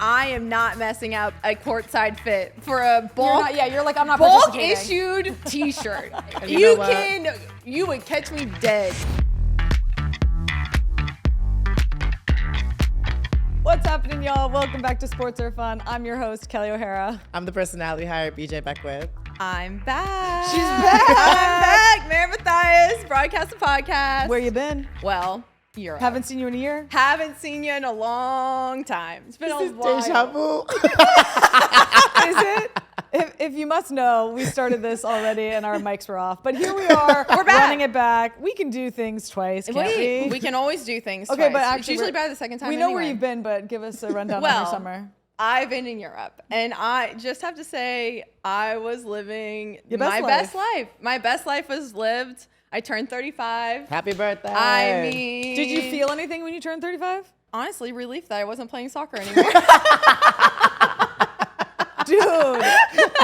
I am not messing up a courtside fit for a bulk. You're like, I'm not bulk participating. issued T-shirt. You You would catch me dead. What's happening, y'all? Welcome back to Sports Are Fun. I'm your host, Kelley O'Hara. I'm the personality hire, BJ Beckwith. I'm back. She's back. I'm back. Merritt Mathias, broadcast and podcast. Where you been? Well, Europe. Haven't seen you in a year? Haven't seen you in a long time. It's been a while. Deja vu. Is it? If you must know, we started this already and our mics were off. But here we are. We're back. Running it back. We can do things twice, can't we? We can always do things Okay, twice. but actually, it's usually better the second time. We know where anyway. you've been, but give us a rundown on your summer. I've been in Europe, and I just have to say I was living best best life. My best life was lived. I turned 35. Happy birthday. I mean, Did you feel anything when you turned 35? honestly relief that I wasn't playing soccer anymore? Dude,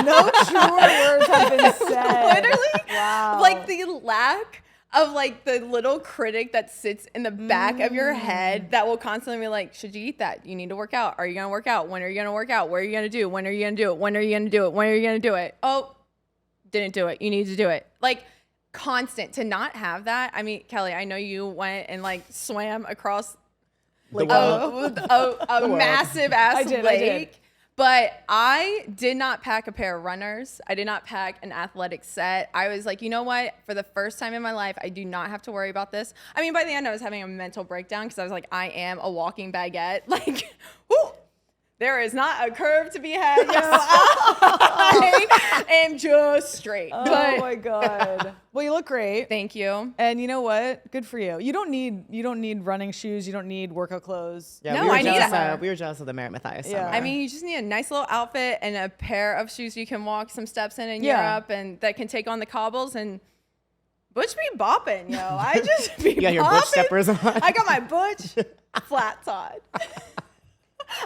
no truer words have been said. Literally, Wow. like the lack of like the little critic that sits in the back of your head that will constantly be like, should you eat that? You need to work out. Are you gonna work out? When are you gonna work out? What are you gonna do? When are you gonna do it? When are you gonna do it? When are you gonna do it? Oh, didn't do it. You need to do it. Like constant to not have that. I mean, Kelley, I know you went and like swam across like a massive ass I did. lake. But I did not pack a pair of runners. I did not pack an athletic set. I was like, you know what? For the first time in my life, I do not have to worry about this. I mean, by the end, I was having a mental breakdown because I was like, I am a walking baguette. Like, whoo, there is not a curve to be had. Yo. I am just straight. Oh But my God. Well, you look great. thank you. And you know what? Good for you. You don't need running shoes. You don't need workout clothes. Yeah, No, we were I need jealous, it. we were jealous of the Merritt Mathias Yeah. summer. I mean, you just need a nice little outfit and a pair of shoes you can walk some steps in Yeah. Europe and that can take on the cobbles and Butch be bopping, yo. I just be you got your bopping. Butch steppers on. I got my Butch flats on.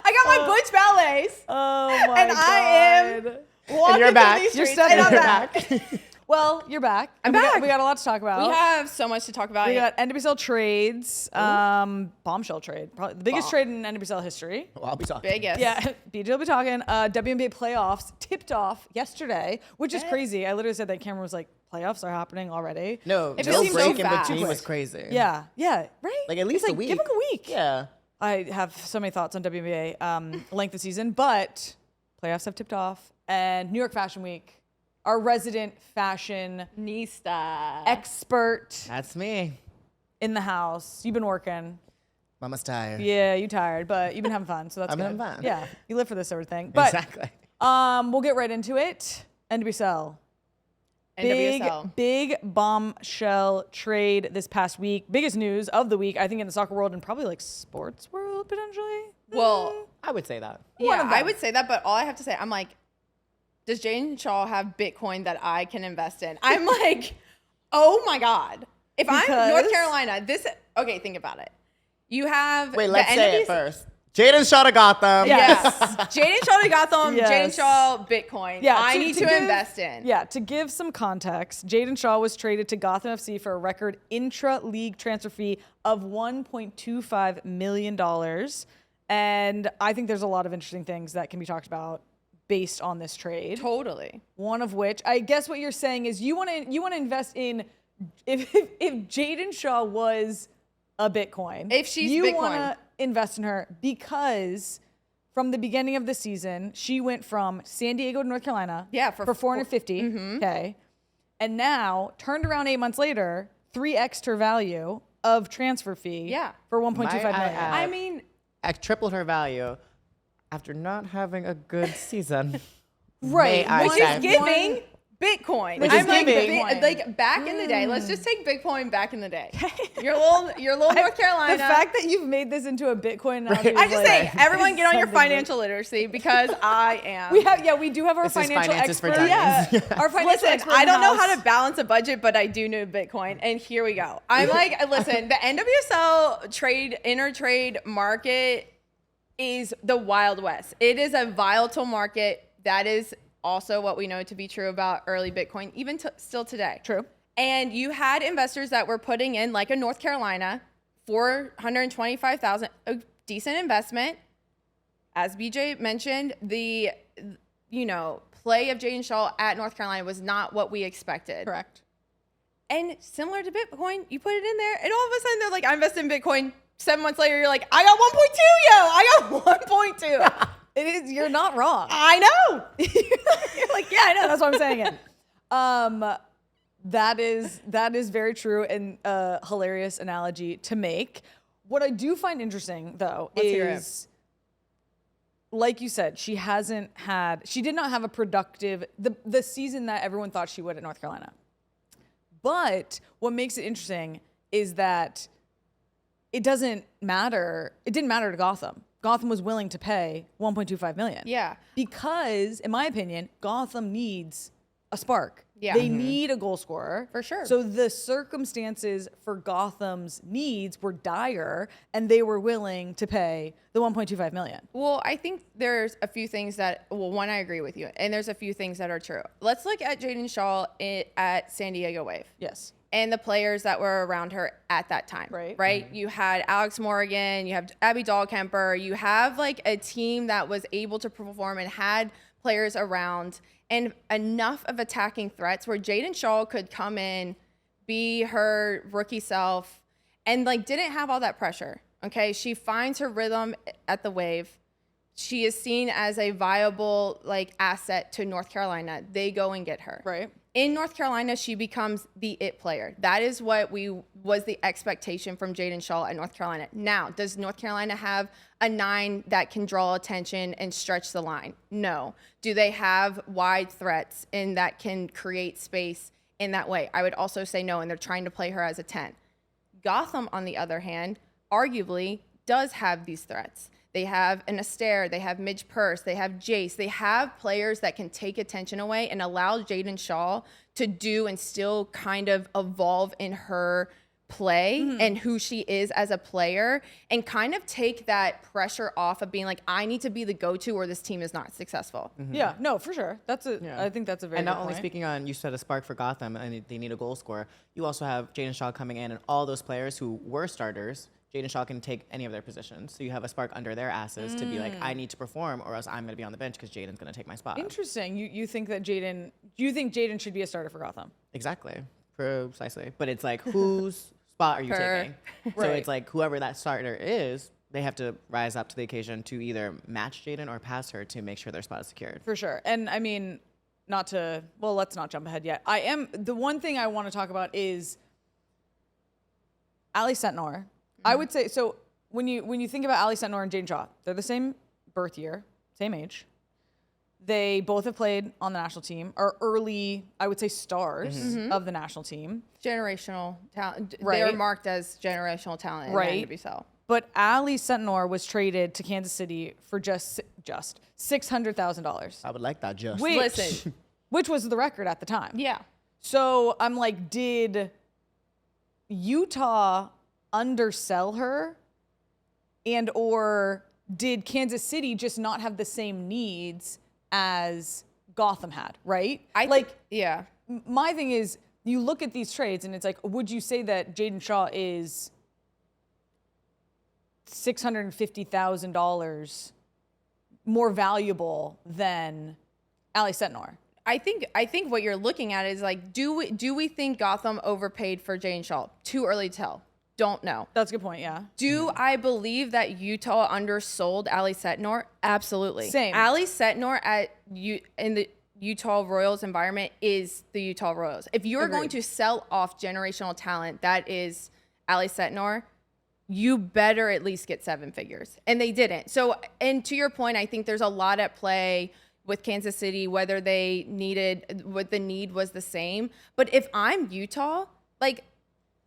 I got my Butch ballets. Oh my And God. I am walking you're through back. these You're streets stepping and I'm you're back. Well, you're back. I'm And back. We got a lot to talk about. We have so much to talk about. We got NWSL trades, bombshell trade, probably the biggest trade in NWSL history. Well, I'll be talking. biggest. Yeah, BJ will be talking. WNBA playoffs tipped off yesterday, which is crazy. I literally said that camera was like, playoffs are happening already. No, It no feels so break in fast. between was crazy. Yeah, right? Like at least It's a like, week. Give them a week. Yeah. I have so many thoughts on WNBA length of season, but playoffs have tipped off. And New York Fashion Week, our resident fashion Nista. expert That's me. in the house. You've been working. Mama's tired. Yeah, you tired, but you've been having fun, so that's I've good. been having fun. Yeah, you live for this sort of thing. But Exactly. we'll get right into it. NWSL. NWSL. Big bombshell trade this past week. Biggest news of the week, I think, in the soccer world and probably like sports world potentially. Well, I would say that. One yeah, of I them. would say that, but all I have to say, I'm like, does Jaedyn Shaw have Bitcoin that I can invest in? I'm like, oh my God. If I'm North Because? Carolina, okay, think about it. You have Wait, the let's say it NWSL first. Jaedyn Shaw to Gotham. Yes. Jaedyn Shaw to Gotham, Yes. Jaedyn Shaw Bitcoin. Yeah, I need to give- invest in. Yeah, to give some context, Jaedyn Shaw was traded to Gotham FC for a record intra-league transfer fee of $1.25 million. And I think there's a lot of interesting things that can be talked about based on this trade. Totally. One of which, I guess what you're saying is you want to invest in, if Jaedyn Shaw was a Bitcoin. If she's you Bitcoin. want to invest in her because from the beginning of the season, she went from San Diego to North Carolina for 450K, and now turned around 8 months later, 3x'd her value of transfer fee for 1.25 million. I mean, I tripled her value after not having a good season. Right. May I which say. is giving Bitcoin. Which is I'm like, giving. like back in the day. Let's just take Bitcoin back in the day. Your little North Carolina. The fact that you've made this into a Bitcoin now, I'm just saying, everyone get on your something financial literacy because I am. we do have our This is financial finances for expert. dummies. Our financial Listen, expert. I in the don't know house. how to balance a budget, but I do know Bitcoin. And here we go. I'm like, listen, the NWSL inter-trade market is the Wild West. It is a volatile market. That is also what we know to be true about early Bitcoin, even still today. True. And you had investors that were putting in, like a North Carolina, $425,000, a decent investment. as BJ mentioned, the, play of Jaedyn Shaw at North Carolina was not what we expected. Correct. And similar to Bitcoin, you put it in there, and all of a sudden they're like, I invested in Bitcoin. 7 months later, you're like, I got 1.2, yo. I got 1.2. It is. You're not wrong. I know. You're like, yeah, I know. That's why I'm saying it. That is very true and a hilarious analogy to make. What I do find interesting, though, is, like you said, she did not have a productive, the season that everyone thought she would at North Carolina. But what makes it interesting is that it doesn't matter. It didn't matter to Gotham. Gotham was willing to pay $1.25 million. Yeah. Because, in my opinion, Gotham needs a spark. Yeah. They need a goal scorer. For sure. So the circumstances for Gotham's needs were dire, and they were willing to pay the $1.25 million. Well, I think there's a few things one, I agree with you, and there's a few things that are true. Let's look at Jaedyn Shaw at San Diego Wave. Yes. And the players that were around her at that time, right? Mm-hmm. You had Alex Morgan, you have Abby Dahlkemper, you have like a team that was able to perform and had players around and enough of attacking threats where Jaedyn Shaw could come in, be her rookie self, and like didn't have all that pressure. Okay, she finds her rhythm at the Wave. She is seen as a viable like asset to North Carolina. They go and get her. Right. In North Carolina, she becomes the it player. That is what was the expectation from Jaedyn Shaw at North Carolina. Now, does North Carolina have a 9 that can draw attention and stretch the line? No. Do they have wide threats and that can create space in that way? I would also say no, and they're trying to play her as a 10. Gotham, on the other hand, arguably does have these threats. They have an Astaire, they have Midge Purse, they have Jace. They have players that can take attention away and allow Jaedyn Shaw to do and still kind of evolve in her play and who she is as a player and kind of take that pressure off of being like, I need to be the go-to or this team is not successful. Mm-hmm. Yeah, no, for sure. I think that's a very And not good only point. speaking on, you said a spark for Gotham and they need a goal scorer. You also have Jaedyn Shaw coming in and all those players who were starters, Jaedyn Shaw can take any of their positions. So you have a spark under their asses to be like, I need to perform or else I'm going to be on the bench because Jaden's going to take my spot. Interesting. You think that Jaedyn should be a starter for Gotham? Exactly. Precisely. But it's like, whose spot are you taking? Right. So it's like whoever that starter is, they have to rise up to the occasion to either match Jaedyn or pass her to make sure their spot is secured. For sure. And I mean, let's not jump ahead yet. The one thing I want to talk about is Allie Sentnor. I would say, so when you think about Allie Sentnor and Jaedyn Shaw, they're the same birth year, same age. They both have played on the national team, are early, I would say, stars of the national team. Generational talent. Right. They are marked as generational talent in the NWSL. But Allie Sentnor was traded to Kansas City for just $600,000. I would like that just. Which was the record at the time. Yeah. So I'm like, did Utah undersell her and or did Kansas City just not have the same needs as Gotham had, right? My thing is, you look at these trades and it's like, would you say that Jaedyn Shaw is $650,000 more valuable than Allie Sentnor? I think what you're looking at is like, do we think Gotham overpaid for Jaedyn Shaw? Too early to tell. Don't know. That's a good point, yeah. Do I believe that Utah undersold Allie Sentnor? Absolutely. Same. Allie Sentnor in the Utah Royals environment is the Utah Royals. If you're going to sell off generational talent that is Allie Sentnor, you better at least get 7 figures. And they didn't. So, and to your point, I think there's a lot at play with Kansas City, whether the need was the same. But if I'm Utah, like,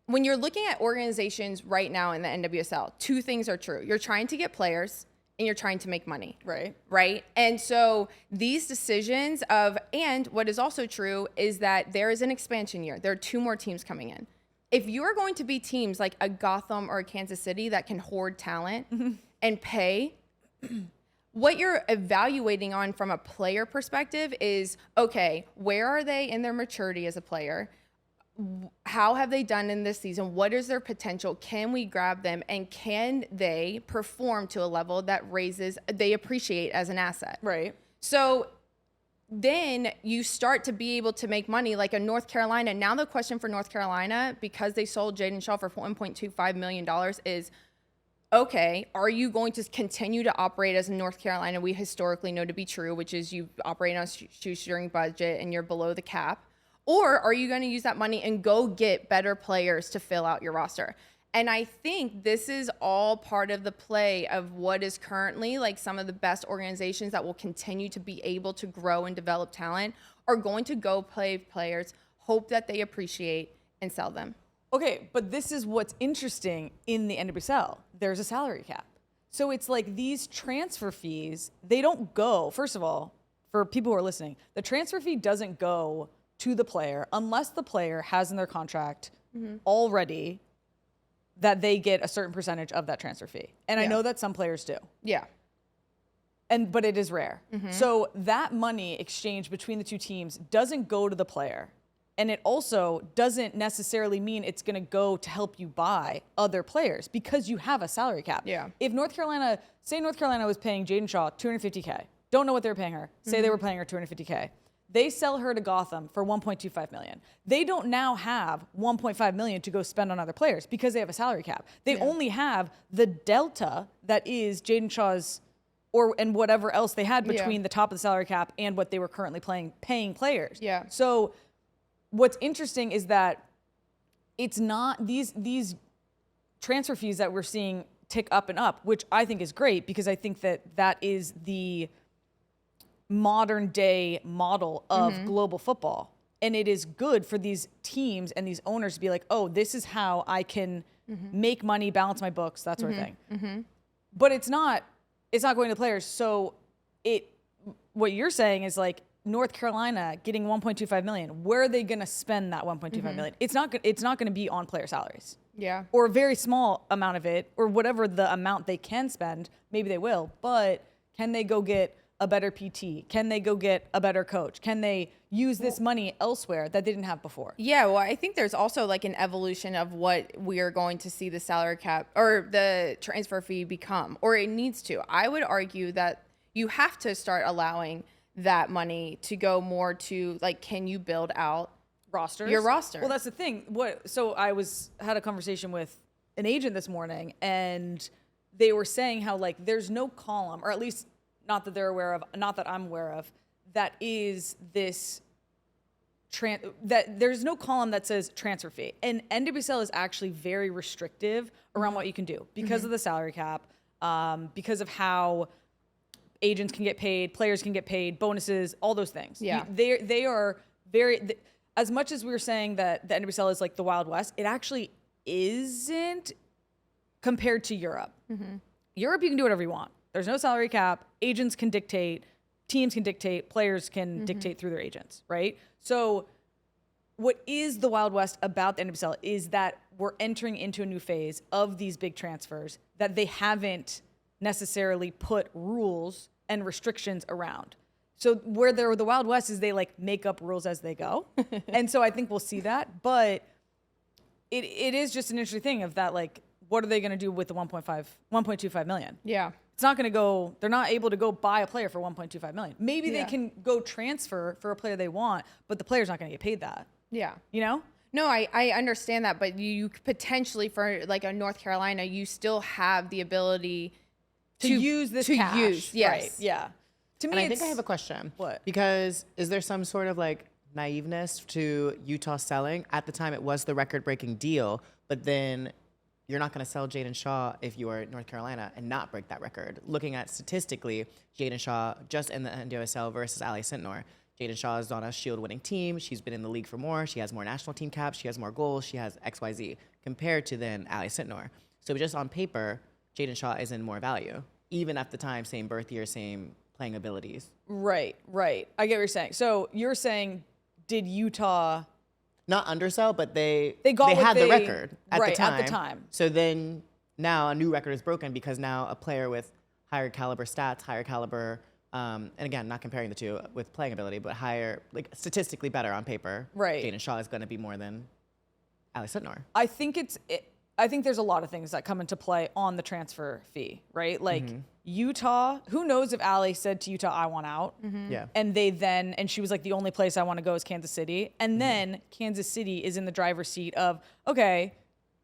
when you're looking at organizations right now in the NWSL, 2 things are true. You're trying to get players and you're trying to make money. Right? And so these decisions and what is also true is that there is an expansion year. There are 2 more teams coming in. If you're going to be teams like a Gotham or a Kansas City that can hoard talent and pay, what you're evaluating on from a player perspective is, okay, where are they in their maturity as a player? how have they done in this season? What is their potential? Can we grab them? And can they perform to a level that they appreciate as an asset? Right. So then you start to be able to make money like a North Carolina. Now the question for North Carolina, because they sold Jaedyn Shaw for $1.25 million, is, okay, are you going to continue to operate as North Carolina we historically know to be true, which is you operate on a shoestring budget and you're below the cap? Or are you going to use that money and go get better players to fill out your roster? And I think this is all part of the play of what is currently like some of the best organizations that will continue to be able to grow and develop talent are going to go play players, hope that they appreciate, and sell them. Okay, but this is what's interesting in the NWSL. There's a salary cap. So it's like these transfer fees, they don't go, first of all, for people who are listening, the transfer fee doesn't go to the player unless the player has in their contract already that they get a certain percentage of that transfer fee. And I know that some players do. Yeah. But it is rare. So that money exchange between the two teams doesn't go to the player. And it also doesn't necessarily mean it's going to go to help you buy other players because you have a salary cap. Yeah. If North Carolina was paying Jaedyn Shaw $250K, don't know what they were paying her, say they were paying her $250K. They sell her to Gotham for $1.25 million. They don't now have $1.5 million to go spend on other players because they have a salary cap. They only have the delta that is Jaedyn Shaw's and whatever else they had between the top of the salary cap and what they were currently paying players. Yeah. So what's interesting is that it's not these transfer fees that we're seeing tick up and up, which I think is great because I think that is the modern day model of global football. And it is good for these teams and these owners to be like, oh, this is how I can make money, balance my books, that sort of thing. But it's not going to players. So what you're saying is like North Carolina getting $1.25 million. Where are they going to spend that $1.25 million? It's not going to be on player salaries. Yeah. Or a very small amount of it, or whatever the amount they can spend. Maybe they will. But can they go get a better PT? Can they go get a better coach? Can they use this money elsewhere that they didn't have before? Yeah, well, I think there's also like an evolution of what we are going to see the salary cap or the transfer fee become, or it needs to. I would argue that you have to start allowing that money to go more to like, can you build out rosters? Your roster. Well, that's the thing. So I had a conversation with an agent this morning, and they were saying how like there's no column, or at least not that they're aware of, not that I'm aware of, that is this that there's no column that says transfer fee. And NWSL is actually very restrictive around what you can do because of the salary cap, because of how agents can get paid, players can get paid, bonuses, all those things. Yeah. They are very, as much as we were saying that the NWSL is like the Wild West, it actually isn't compared to Europe. Europe, you can do whatever you want. There's no salary cap. Agents can dictate. Teams can dictate. Players can dictate through their agents, right? So what is the Wild West about the NWSL is that we're entering into a new phase of these big transfers that they haven't necessarily put rules and restrictions around. So where they're the Wild West is they like make up rules as they go. And so I think we'll see that. But it is just an interesting thing of that, like, what are they going to do with the 1.25 million? Yeah. It's not going to go, they're not able to go buy a player for 1.25 million. Maybe they can go transfer for a player they want, but the player's not going to get paid that. Yeah. You know? No, I understand that, but you potentially for like a North Carolina, you still have the ability to use this cash. Yes. Right. Yeah. To me, and I think I have a question. What? Because is there some sort of like naiveness to Utah selling? At the time, it was the record-breaking deal, but then you're not going to sell Jaedyn Shaw if you are North Carolina and not break that record. Looking at statistically, Jaedyn Shaw just in the NWSL versus Ali Sintnor. Jaedyn Shaw is on a Shield-winning team. She's been in the league for more. She has more national team caps. She has more goals. She has XYZ compared to then Ali Sintnor. So just on paper, Jaedyn Shaw is in more value, even at the time, same birth year, same playing abilities. Right. I get what you're saying. So you're saying, did Utah not undersell, but they got had the record at the time. At the time. So then now a new record is broken because now a player with higher caliber stats, higher caliber, and again, not comparing the two with playing ability, but higher, like statistically better on paper. Right. Jaedyn Shaw is going to be more than Ali Sitnor. I think there's a lot of things that come into play on the transfer fee, right? Like Utah, who knows if Ali said to Utah, I want out. Yeah. And she was like, the only place I want to go is Kansas City. And then Kansas City is in the driver's seat of, okay,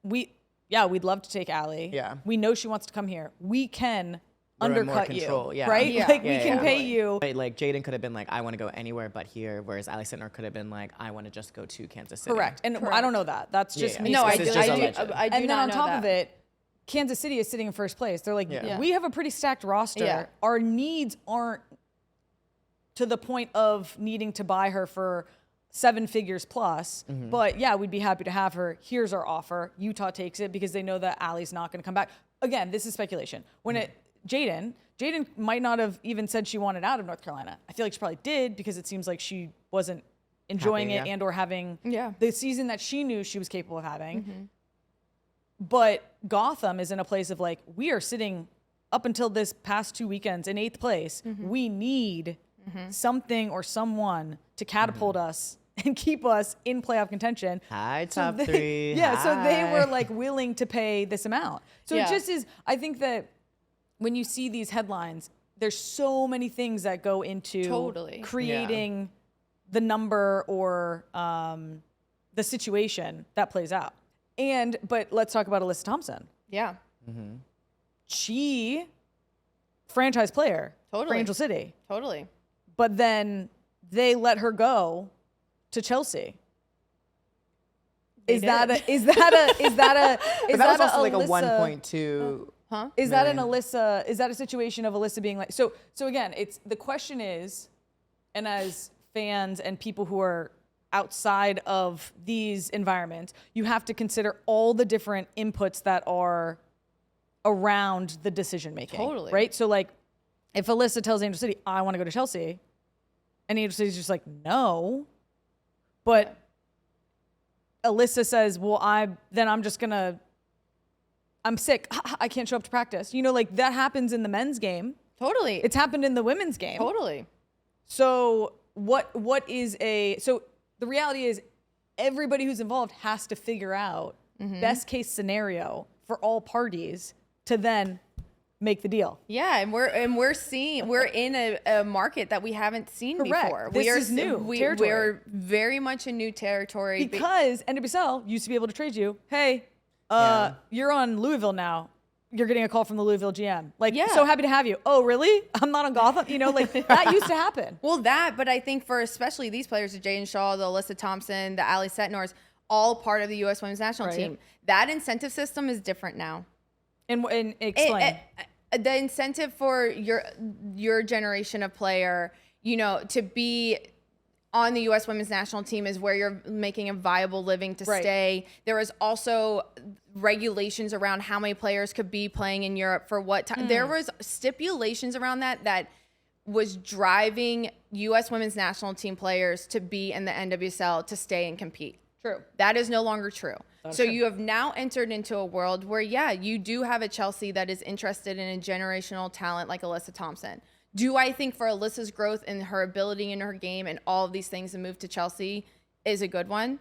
we'd love to take Ali. Yeah. We know she wants to come here. We can undercut you, right? Yeah. Like we can pay you. Right, like Jaedyn could have been like, I want to go anywhere but here, whereas Ali Sitnor could have been like, I want to just go to Kansas City. Correct. And I don't know that. That's just me. No, I This do. is just I do. alleged. I do And then not on know top that. of it, Kansas City is sitting in first place. They're like, we have a pretty stacked roster. Yeah. Our needs aren't to the point of needing to buy her for 7 figures plus. But yeah, we'd be happy to have her. Here's our offer. Utah takes it because they know that Ali's not going to come back. Again, this is speculation. When Jaedyn might not have even said she wanted out of North Carolina. I feel like she probably did because it seems like she wasn't enjoying it and or having the season that she knew she was capable of having. But Gotham is in a place of like, we are sitting up until this past 2 weekends in 8th place. We need something or someone to catapult us and keep us in playoff contention. Hi, top three. Yeah, so they Hi. were like willing to pay this amount. So it just is, I think that when you see these headlines, there's so many things that go into creating the number or the situation that plays out. But let's talk about Alyssa Thompson. Yeah. She, franchise player for Angel City. Totally. But then they let her go to Chelsea. Is that a also like a Alyssa- 1.2? Is that an Alyssa? Is that a situation of Alyssa being like so? So again, the question is, and as fans and people who are outside of these environments, you have to consider all the different inputs that are around the decision making. Totally. Right. So like, if Alyssa tells Angel City, I want to go to Chelsea, and Angel City's just like, no, but Alyssa says, well, I'm sick. I can't show up to practice. You know, like that happens in the men's game. Totally. It's happened in the women's game. Totally. So so the reality is everybody who's involved has to figure out best case scenario for all parties to then make the deal. Yeah, and we're in a market that we haven't seen before. This is new territory. We're very much in new territory because NWSL used to be able to trade you. Hey, you're on Louisville now. You're getting a call from the Louisville GM. Like, so happy to have you. Oh, really? I'm not on Gotham. You know, like that used to happen. Well, but I think for especially these players, the Jaedyn Shaw, the Alyssa Thompson, the Ali Setnors, all part of the U.S. Women's National Team. That incentive system is different now. And explain. The incentive for your generation of player, you know, to be on the U.S. Women's National Team is where you're making a viable living to stay. There is also regulations around how many players could be playing in Europe for what time. There was stipulations around that was driving U.S. Women's National Team players to be in the NWSL to stay and compete. True. That is no longer true. So you have now entered into a world where, you do have a Chelsea that is interested in a generational talent like Alyssa Thompson. Do I think for Alyssa's growth and her ability in her game and all of these things, the move to Chelsea is a good one?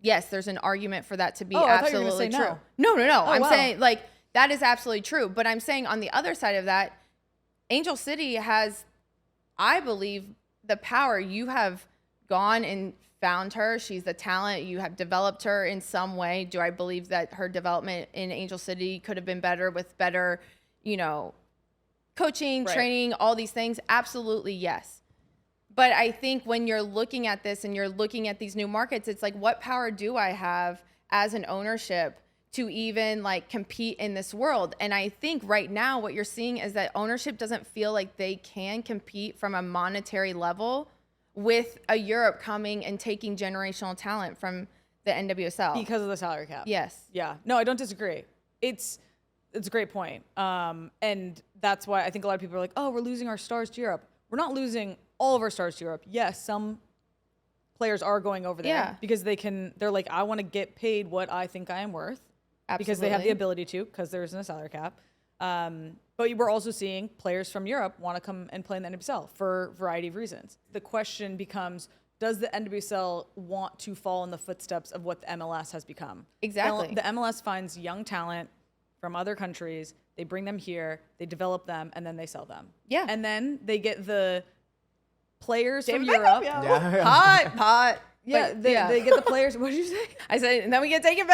Yes, there's an argument for that to be absolutely true. No. I'm saying like that is absolutely true. But I'm saying on the other side of that, Angel City has, I believe, the power. You have gone and found her. She's the talent. You have developed her in some way. Do I believe that her development in Angel City could have been better with better, coaching, training, all these things? Absolutely, yes. But I think when you're looking at this and you're looking at these new markets, it's like, what power do I have as an ownership to even like compete in this world? And I think right now what you're seeing is that ownership doesn't feel like they can compete from a monetary level with a Europe coming and taking generational talent from the NWSL. Because of the salary cap. Yes. Yeah. No, I don't disagree. It's a great point. And that's why I think a lot of people are like, oh, we're losing our stars to Europe. We're not losing all of our stars to Europe. Yes, some players are going over there because they're like, I want to get paid what I think I am worth. Absolutely. Because they have the ability to, because there isn't a salary cap. But we're also seeing players from Europe want to come and play in the NWSL for a variety of reasons. The question becomes, does the NWSL want to fall in the footsteps of what the MLS has become? Exactly. The MLS finds young talent from other countries, they bring them here, they develop them, and then they sell them. Yeah. And then they get the players David from Beckham, Europe. Yeah. Hot. Yeah, they get the players. What did you say? I said, and then we get David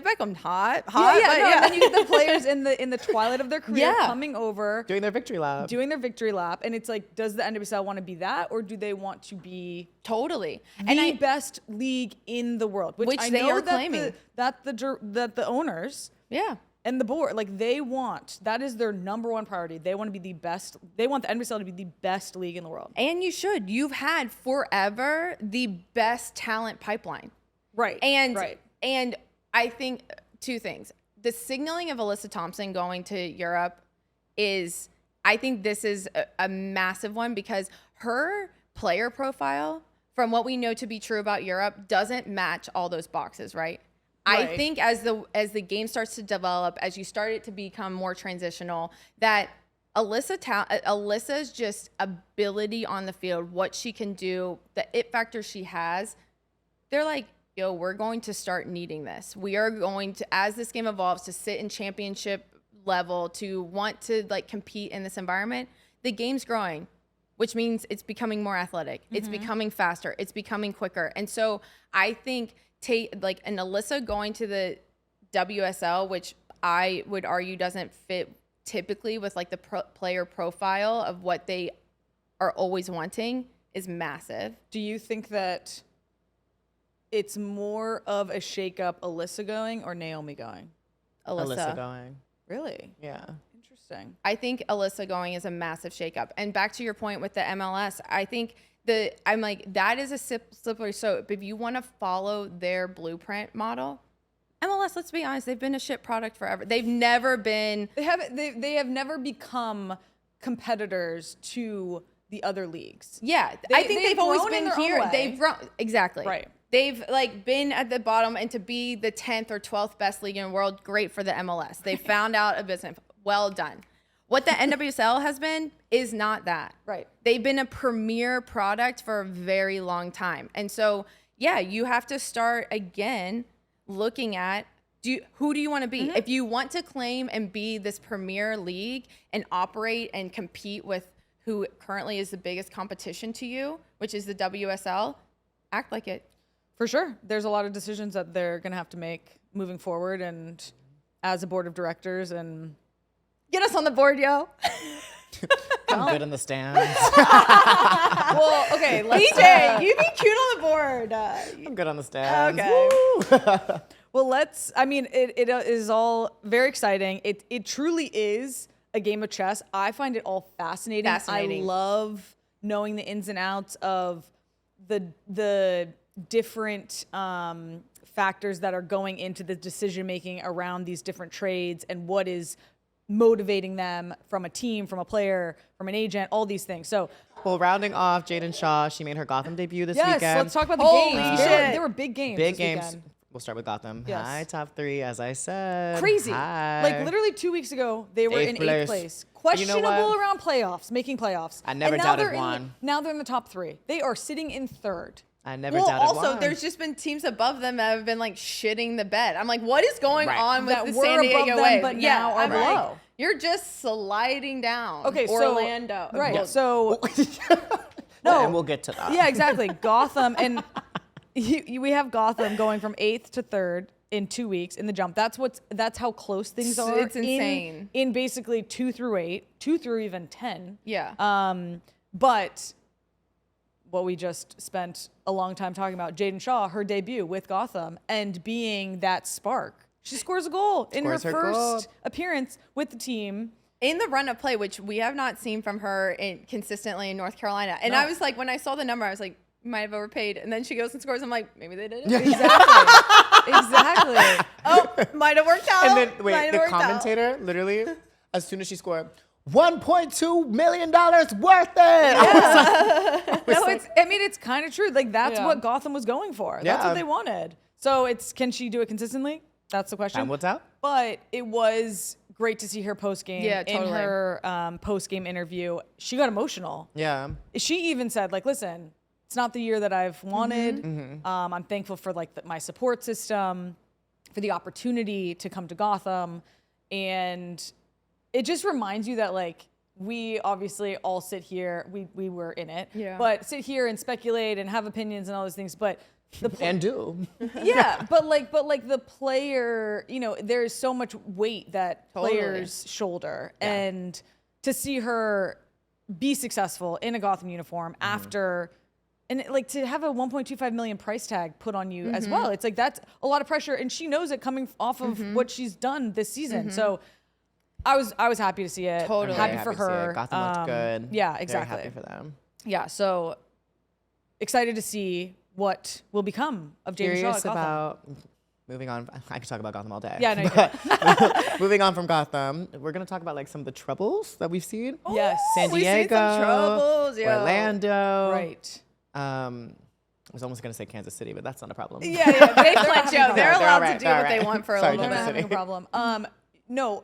Beckham. Hot. Yeah, no, but and then you get the players in the twilight of their career coming over, Doing their victory lap. and it's like, does the NWSL want to be that, or do they want to be Totally. the best league in the world? Which I they know are that claiming. that the owners and the board, like, that is their number one priority. They want to be the best. They want the NWSL to be the best league in the world. And you should. You've had forever the best talent pipeline. Right. And I think two things. The signaling of Alyssa Thompson going to Europe I think this is a massive one, because her player profile, from what we know to be true about Europe, doesn't match all those boxes, right? I think as the game starts to develop, as you start it to become more transitional, that Alyssa's just ability on the field, what she can do, the it factor she has, they're like, yo, we're going to start needing this. We are going to, as this game evolves, to sit in championship level, to want to like compete in this environment. The game's growing, which means it's becoming more athletic. It's becoming faster. It's becoming quicker. And so I think like an Alyssa going to the WSL, which I would argue doesn't fit typically with like the player profile of what they are always wanting, is massive. Do you think that it's more of a shakeup, Alyssa going or Naomi going? Alyssa going. Really? Yeah. Interesting. I think Alyssa going is a massive shakeup. And back to your point with the MLS, I think I'm like, that is a slippery slope. If you want to follow their blueprint model, MLS, let's be honest, they've been a shit product forever. They've never been. They have never become competitors to the other leagues. Yeah, I think they've always been here. They've grown, exactly. Right. They've like been at the bottom, and to be the 10th or 12th best league in the world, great for the MLS. They found out a business. Well done. What the NWSL has been is not that. Right. They've been a premier product for a very long time. And so, yeah, you have to start again looking at who do you want to be? If you want to claim and be this premier league and operate and compete with who currently is the biggest competition to you, which is the WSL, act like it. For sure. There's a lot of decisions that they're going to have to make moving forward, and as a board of directors, and get us on the board, yo. I'm good in the stands. well, okay, BJ, you be cute on the board. I'm good on the stands. Okay. Well, it is all very exciting. It truly is a game of chess. I find it all fascinating. I love knowing the ins and outs of the different factors that are going into the decision making around these different trades, and what is motivating them from a team, from a player, from an agent, all these things. So, well, rounding off Jaedyn Shaw, she made her Gotham debut this weekend. Yes, let's talk about the games. There were big games. Big this games. Weekend. We'll start with Gotham. Yes. Hi, top three, as I said. Crazy. Hi. Like literally 2 weeks ago, they were in 8th place. Questionable around playoffs, making playoffs. I never doubted one. Now they're in the top 3. They are sitting in 3rd. I never doubted one. Also, there's just been teams above them that have been like shitting the bed. I'm like, what is going on with that the were San Diego above them, Wave? but now are below. Like, you're just sliding down. Okay, Orlando. So, right. Yeah. So no, and we'll get to that. Yeah, exactly. Gotham, and we have Gotham going from 8th to 3rd in 2 weeks in the jump. That's how close things are. It's insane. In basically 2 through 8, 2 through even 10. Yeah. But what we just spent a long time talking about, Jaedyn Shaw, her debut with Gotham, and being that spark. She scores a goal in her first appearance with the team. In the run of play, which we have not seen from her consistently in North Carolina. And I was like, when I saw the number, I was like, you might have overpaid. And then she goes and scores. I'm like, maybe they did. Yeah. Exactly. Oh, might have worked out. And then, wait, the commentator, literally, as soon as she scored, $1.2 million worth it. Yeah. It's kind of true. Like, that's what Gotham was going for. That's what they wanted. So can she do it consistently? That's the question. Time will tell. But it was great to see her post-game. Yeah, totally. In her post-game interview. She got emotional. Yeah. She even said, like, listen, it's not the year that I've wanted. I'm thankful for like my support system, for the opportunity to come to Gotham. And it just reminds you that like, we obviously all sit here, we were in it, but sit here and speculate and have opinions and all those things. But and do. Yeah, but like the player, you know, there's so much weight that players shoulder, and to see her be successful in a Gotham uniform after, and like to have a 1.25 million price tag put on you as well. It's like that's a lot of pressure, and she knows it coming off of what she's done this season. So I was happy to see it. Totally happy for her. Gotham looked good. Yeah, exactly. Very happy for them. Yeah, so excited to see what will become of Jaedyn Shaw at Gotham. About moving on. I could talk about Gotham all day. Yeah, no, you can. Moving on from Gotham, we're gonna talk about like some of the troubles that we've seen. Yes, San We've Diego, seen some troubles, Orlando. right. I was almost gonna say Kansas City, but that's not a problem. Yeah, they pledge out. They're allowed to do what they want for a Sorry, little bit. Having a problem. No,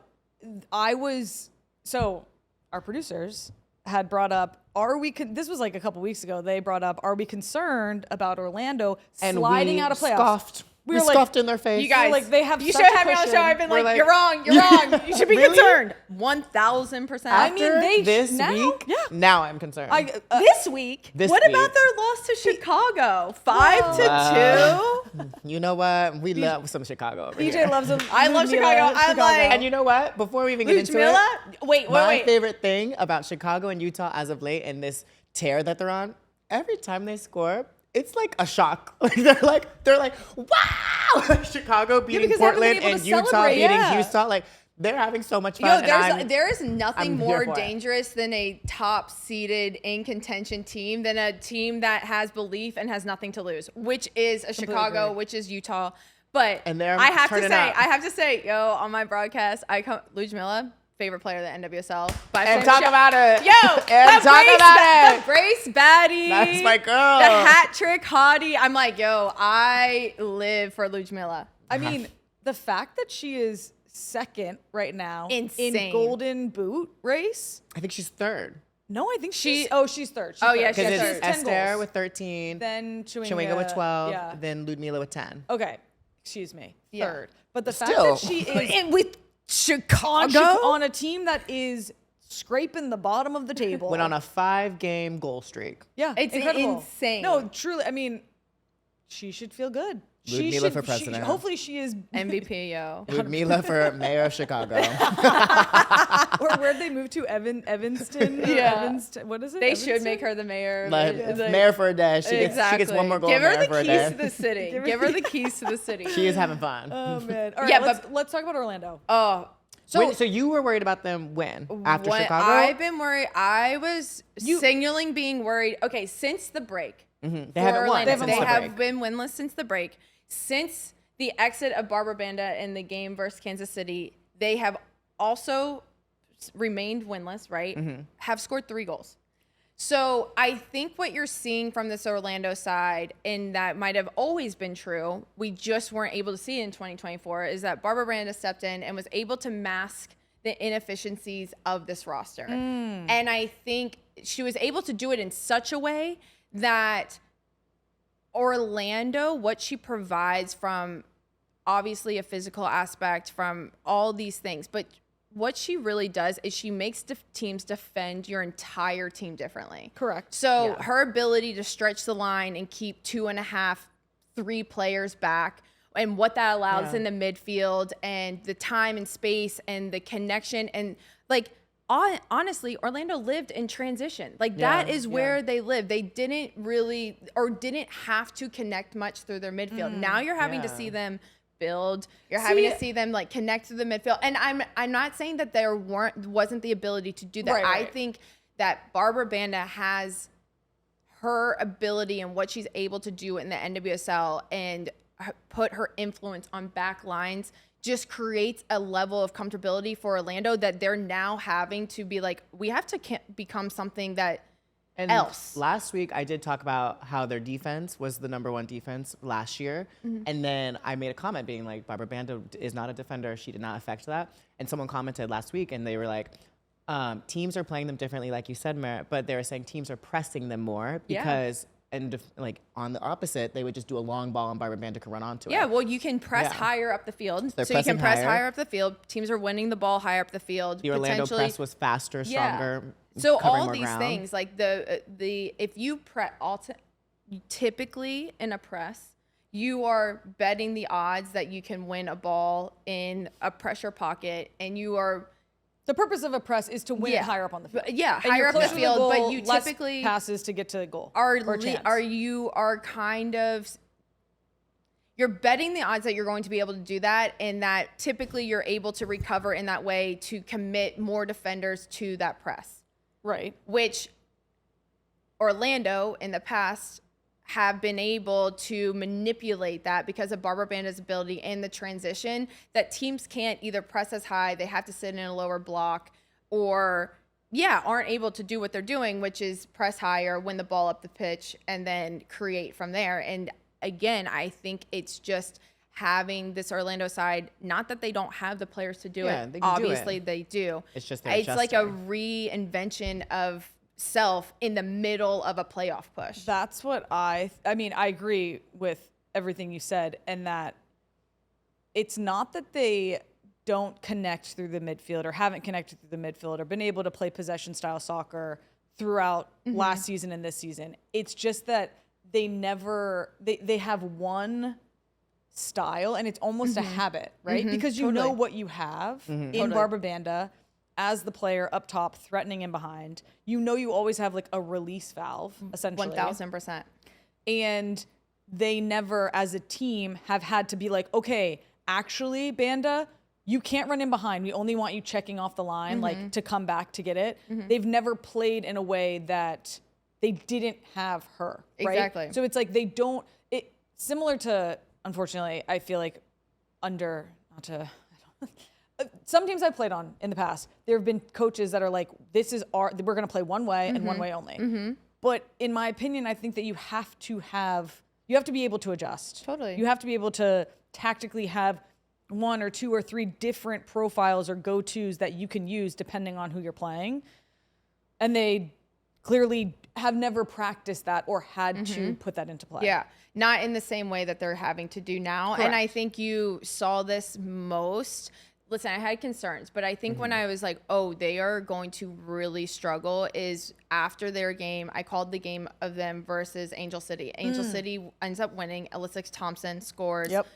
so our producers had brought up, this was like a couple weeks ago, they brought up, are we concerned about Orlando sliding out of playoffs? Scoffed. We were scoffed in their face. You guys, like, they have you such should a have me on the show. cushion. I've been We're like, like, you're wrong. You're wrong. You should be Really? concerned. 1,000%. I mean, this now, week, yeah. now I'm concerned. This week? This what week. about their loss to Chicago? 5-2? You know what? We love some Chicago over BJ here. loves them. I love Chicago. I'm like, And you know what? Before we even get into Ludmilla? it, Wait. my favorite thing about Chicago and Utah as of late and this tear that they're on, every time they score, it's like a shock. Like they're like, wow! Chicago beating because they haven't been Portland able and to Utah celebrate, beating yeah. Houston. Like they're having so much Yo, fun. there is nothing I'm more here for it. dangerous than a top-seeded in contention team than a team that has belief and has nothing to lose, which is a Chicago, agree. which is Utah. But And they're I have turning up. to say, yo, on my broadcast, Ludmilla, favorite player of the NWSL. And talk about it. Yo, and talk about it. The brace baddie. That's my girl. The hat trick hottie. I'm like, yo, I live for Ludmilla. I mean, the fact that she is second right now Insane. in Golden Boot race. I think she's third. No, I think she's third. She's yeah, third. she's Because third. it's 10 Esther goals. with 13, Then Chewinga with 12, Yeah. then Ludmilla with 10. Okay, excuse me. Yeah. Third. But the Still. fact that she is And with Chicago? on a team that is scraping the bottom of the table. Went on a 5-game goal streak. Yeah, It's incredible. insane. No, truly. I mean, she should feel good. Ludmilla for president. Hopefully, she is. MVP, yo. Ludmilla for mayor of Chicago. Or where'd they move to? Evanston? Yeah. Evanston, what is it? They should Evanston? make her the mayor. Like, Like, mayor for a day. She gets one more goal. Give her mayor the for a keys day. to the city. Give her the keys to the city. She is having fun. Oh man! All right, Yeah, let's talk about Orlando. Oh, So you were worried about them after when Chicago? I've been worried. I was signaling being worried. Okay, since the break. They haven't won. Orlando, since they the have break. been winless since the break. Since the exit of Barbara Banda in the game versus Kansas City, they have also remained winless, right? Have scored 3 goals. So I think what you're seeing from this Orlando side, and that might have always been true, we just weren't able to see it in 2024, is that Barbara Banda stepped in and was able to mask the inefficiencies of this roster. And I think she was able to do it in such a way that Orlando, what she provides from obviously a physical aspect, from all these things, but what she really does is she makes teams defend your entire team differently. Correct. So her ability to stretch the line and keep 2.5, 3 players back, and what that allows in the midfield, and the time and space and the connection, and like honestly, Orlando lived in transition. Like that is where they live. They didn't really, or didn't have to connect much through their midfield. Now you're having to see them build. You're having to see them like connect to the midfield. And I'm not saying that there wasn't the ability to do that. Right. I think that Barbara Banda has her ability and what she's able to do in the NWSL and put her influence on back lines just creates a level of comfortability for Orlando that they're now having to be like, we have to become something that else. Last week, I did talk about how their defense was the #1 defense last year. And then I made a comment being like, Barbara Banda is not a defender. She did not affect that. And someone commented last week and they were like, teams are playing them differently, like you said, Merritt, but they were saying teams are pressing them more because And like on the opposite, they would just do a long ball and Barbara Banda could run onto it. Yeah, well, you can press higher up the field. They're so you can press higher. higher up the field. Teams are winning the ball higher up the field. The Orlando press was faster, stronger. So covering all more these ground. things, like the if you typically in a press, you are betting the odds that you can win a ball in a pressure pocket, and you are. The purpose of a press is to win it higher up on the field. Yeah, and higher up the closer to field, goal, but you less typically passes to get to the goal. You're betting the odds that you're going to be able to do that, and that typically you're able to recover in that way to commit more defenders to that press. Right. Which Orlando in the past have been able to manipulate that because of Barbara Banda's ability in the transition, that teams can't either press as high, they have to sit in a lower block, or aren't able to do what they're doing, which is press higher, win the ball up the pitch, and then create from there. And again, I think it's just having this Orlando side, not that they don't have the players to do it. Obviously they do. It's just it's like a reinvention of self in the middle of a playoff push. That's what I agree with everything you said, and that it's not that they don't connect through the midfield or haven't connected through the midfield or been able to play possession style soccer throughout last season and this season. It's just that they have one style, and it's almost a habit, right? Because you know what you have in Barbara Banda as the player up top, threatening and behind. You know you always have like a release valve, essentially. 1,000%. And they never, as a team, have had to be like, okay, actually, Banda, you can't run in behind. We only want you checking off the line, like to come back to get it. They've never played in a way that they didn't have her, right? Exactly. So it's like similar to, unfortunately, I feel like some teams I've played on in the past, there have been coaches that are like, we're going to play one way and one way only. But in my opinion, I think that you have to be able to adjust. Totally. You have to be able to tactically have one or two or three different profiles or go-tos that you can use depending on who you're playing. And they clearly have never practiced that or had to put that into play. Yeah, not in the same way that they're having to do now. Correct. And I think you saw this most. Listen, I had concerns, but I think when I was like, oh, they are going to really struggle, is after their game, I called the game of them versus Angel City. Angel City ends up winning. Elissa Thompson scores. Yep.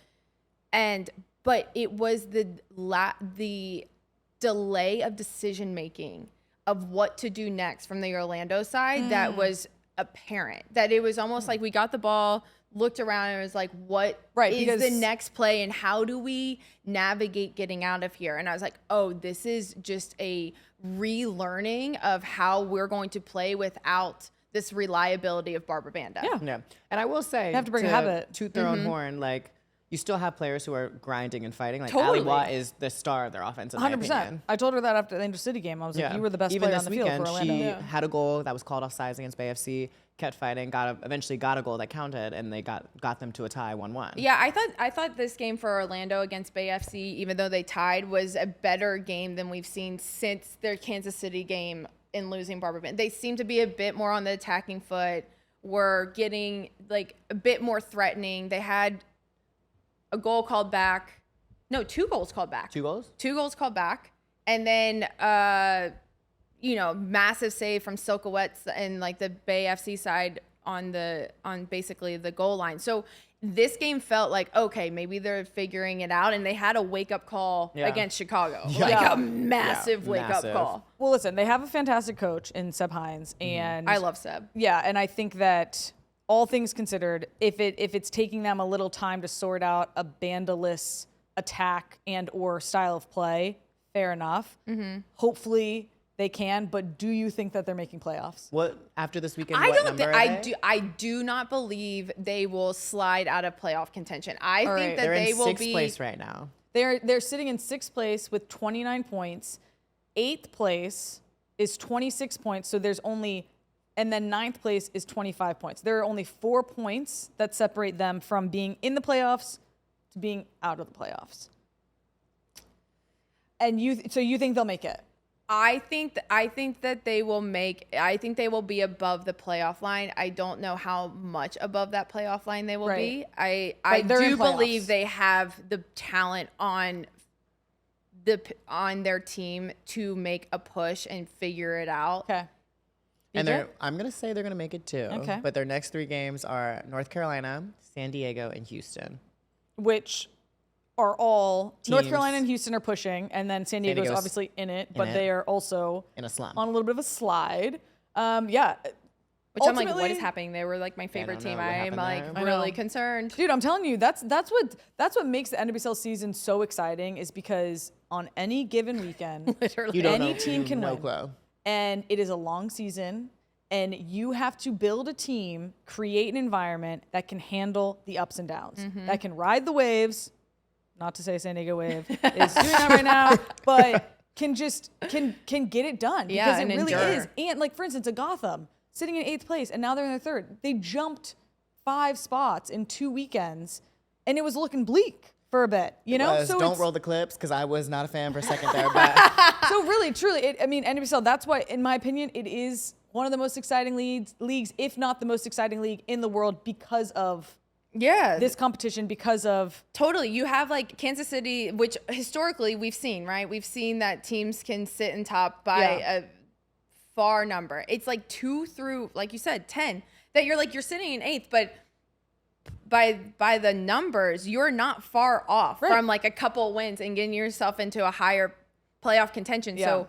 But it was the delay of decision making of what to do next from the Orlando side that was apparent. That it was almost like we got the ball, looked around, and was like, what is the next play, and how do we navigate getting out of here? And I was like, oh, this is just a relearning of how we're going to play without this reliability of Barbara Banda. Yeah. And I will say, have to bring a habit. Toot their own horn, like, you still have players who are grinding and fighting. Like, Totally. Ali Watt is the star of their offense, in my 100%. opinion. I told her that after the Angel City game. I was like, you were the best Even player this on the field for weekend, Orlando. she had a goal that was called offsides against Bay FC, kept fighting, eventually got a goal that counted, and they got them to a tie 1-1. Yeah, I thought this game for Orlando against Bay FC, even though they tied, was a better game than we've seen since their Kansas City game in losing Barbara Banda. They seem to be a bit more on the attacking foot, were getting like a bit more threatening. They had a goal called back. No, 2 goals called back. 2 goals? 2 goals called back. And then, massive save from Silkowitz and like the Bay FC side on basically the goal line. So this game felt like, okay, maybe they're figuring it out. And they had a wake-up call against Chicago. Like a massive wake-up call. Well, listen, they have a fantastic coach in Seb Hines. And I love Seb. Yeah, and I think that all things considered, if it's taking them a little time to sort out a bandaless attack and or style of play, fair enough. Hopefully they can, but do you think that they're making playoffs? What after this weekend? I do not believe they will slide out of playoff contention. I think that they're they in will 6th place right now. They're sitting in 6th place with 29 points. 8th place is 26 points, so there's only, and then 9th place is 25 points. There are only 4 points that separate them from being in the playoffs to being out of the playoffs. And you think they'll make it? I think that they will be above the playoff line. I don't know how much above that playoff line they will be. I do believe they have the talent on their team to make a push and figure it out. Okay. And I'm going to say they're going to make it too. Okay. But their next 3 games are North Carolina, San Diego, and Houston. Which are all Teams. North Carolina and Houston are pushing, and then San Diego's obviously in it, but they are also in a slump, on a little bit of a slide. Which I'm like, what is happening? They were like my favorite team. I'm like really concerned. Dude, I'm telling you, that's what makes the NWSL season so exciting, is because on any given weekend, literally any team can win. And it is a long season, and you have to build a team, create an environment that can handle the ups and downs, that can ride the waves. Not to say San Diego Wave is doing that right now, but can get it done, because it really is. And like, for instance, a Gotham sitting in 8th place, and now they're in their 3rd. They jumped 5 spots in 2 weekends, and it was looking bleak for a bit, you know? So don't roll the clips, because I was not a fan for a second there. But so really, truly, NWSL, that's why, in my opinion, it is one of the most exciting leagues, if not the most exciting league in the world, because of this competition, because of totally. You have like Kansas City, which historically we've seen, right? We've seen that teams can sit in top by a far number. It's like 2 through, like you said, 10 that you're sitting in 8th, but by the numbers, you're not far off from like a couple wins and getting yourself into a higher playoff contention. So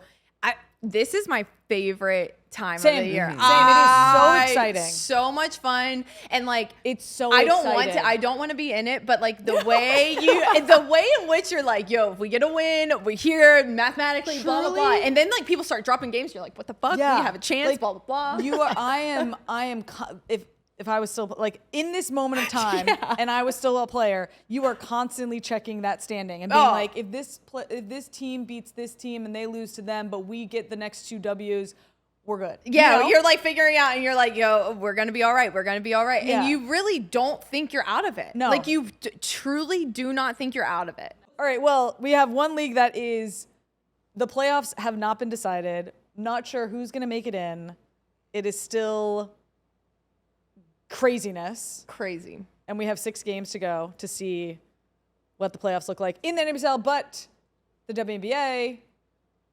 this is my favorite time of the year. Same. It is so exciting. So much fun. And like, it's so I don't want to be in it, but like the way in which you're like, yo, if we get a win, we're here mathematically, blah, blah, blah. And then like people start dropping games. You're like, what the fuck? Yeah. We have a chance, like, blah, blah, blah. If I was still like in this moment of time and I was still a player, you are constantly checking that standing and being like, if this team beats this team and they lose to them, but we get the next 2 W's, we're good. Yeah, you know? You're like figuring out, and you're like, yo, we're going to be all right. We're going to be all right. Yeah. And you really don't think you're out of it. No. Like you truly do not think you're out of it. All right, well, we have one league that is, the playoffs have not been decided. Not sure who's going to make it in. It is still craziness. Crazy. And we have 6 games to go to see what the playoffs look like in the NWSL, but the WNBA,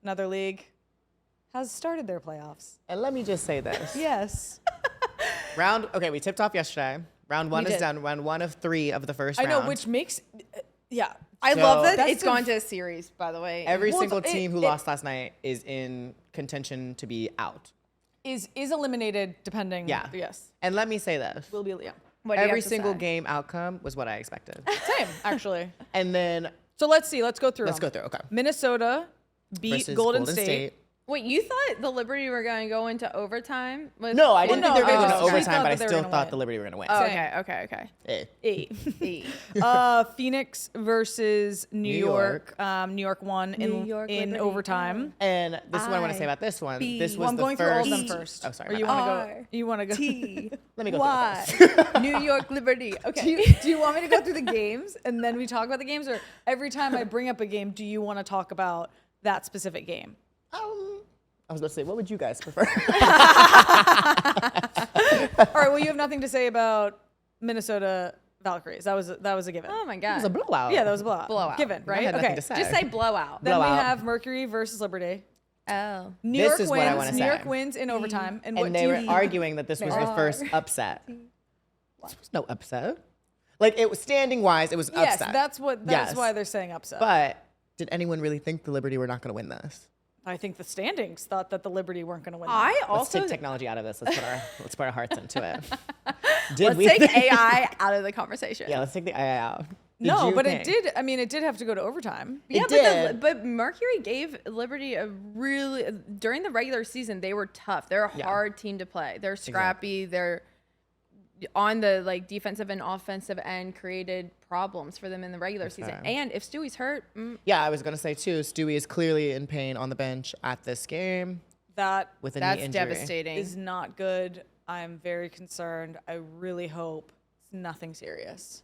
another league, has started their playoffs. And let me just say this. Yes. We tipped off yesterday. Round 1 is done. Round 1 of 3 of the first round. I know, which makes, I love that it's gone to a series, by the way. Every single team who lost last night is in contention to be out. Is eliminated depending. Yeah. Yes. And let me say this. Will be, Every single game outcome was what I expected. Same, actually. And then. So let's see. Let's go through. Okay. Minnesota beat Golden State. Wait, you thought the Liberty were going to go into overtime? No, I didn't think they were going to go into overtime, but I still thought win. the Liberty were going to win. Oh, okay. Phoenix versus New York. New York won in overtime. And this is what I want to say about this one. This was I'm going through all of them first. Oh, sorry. Or you want to go? Let me go through New York Liberty. Okay. Do you want me to go through the games and then we talk about the games, or every time I bring up a game, do you want to talk about that specific game? I was about to say, what would you guys prefer? All right. Well, you have nothing to say about Minnesota Valkyries. That was a given. Oh my god. It was a blowout. Yeah, that was a blowout. Given, right? I had nothing to say. Just say blowout. Then we have Mercury versus Liberty. Oh. New York wins in overtime. And they were arguing that this was the first upset. This was no upset. Like, it was standing wise, it was upset. Yes, that's why they're saying upset. But did anyone really think the Liberty were not going to win this? I think the standings thought that the Liberty weren't going to win. Let's take technology out of this. Let's put our hearts into it. Let's take AI out of the conversation. Yeah, let's take the AI out. It did. I mean, it did have to go to overtime. Yeah, but Mercury gave Liberty during the regular season, they were tough. They're a hard team to play. They're scrappy. Exactly. They're on the like defensive and offensive end, created problems for them in the regular season. And if Stewie's hurt, I was gonna say too, Stewie is clearly in pain on the bench at this game. That's knee injury. Devastating. Is not good. I'm very concerned. I really hope it's nothing serious.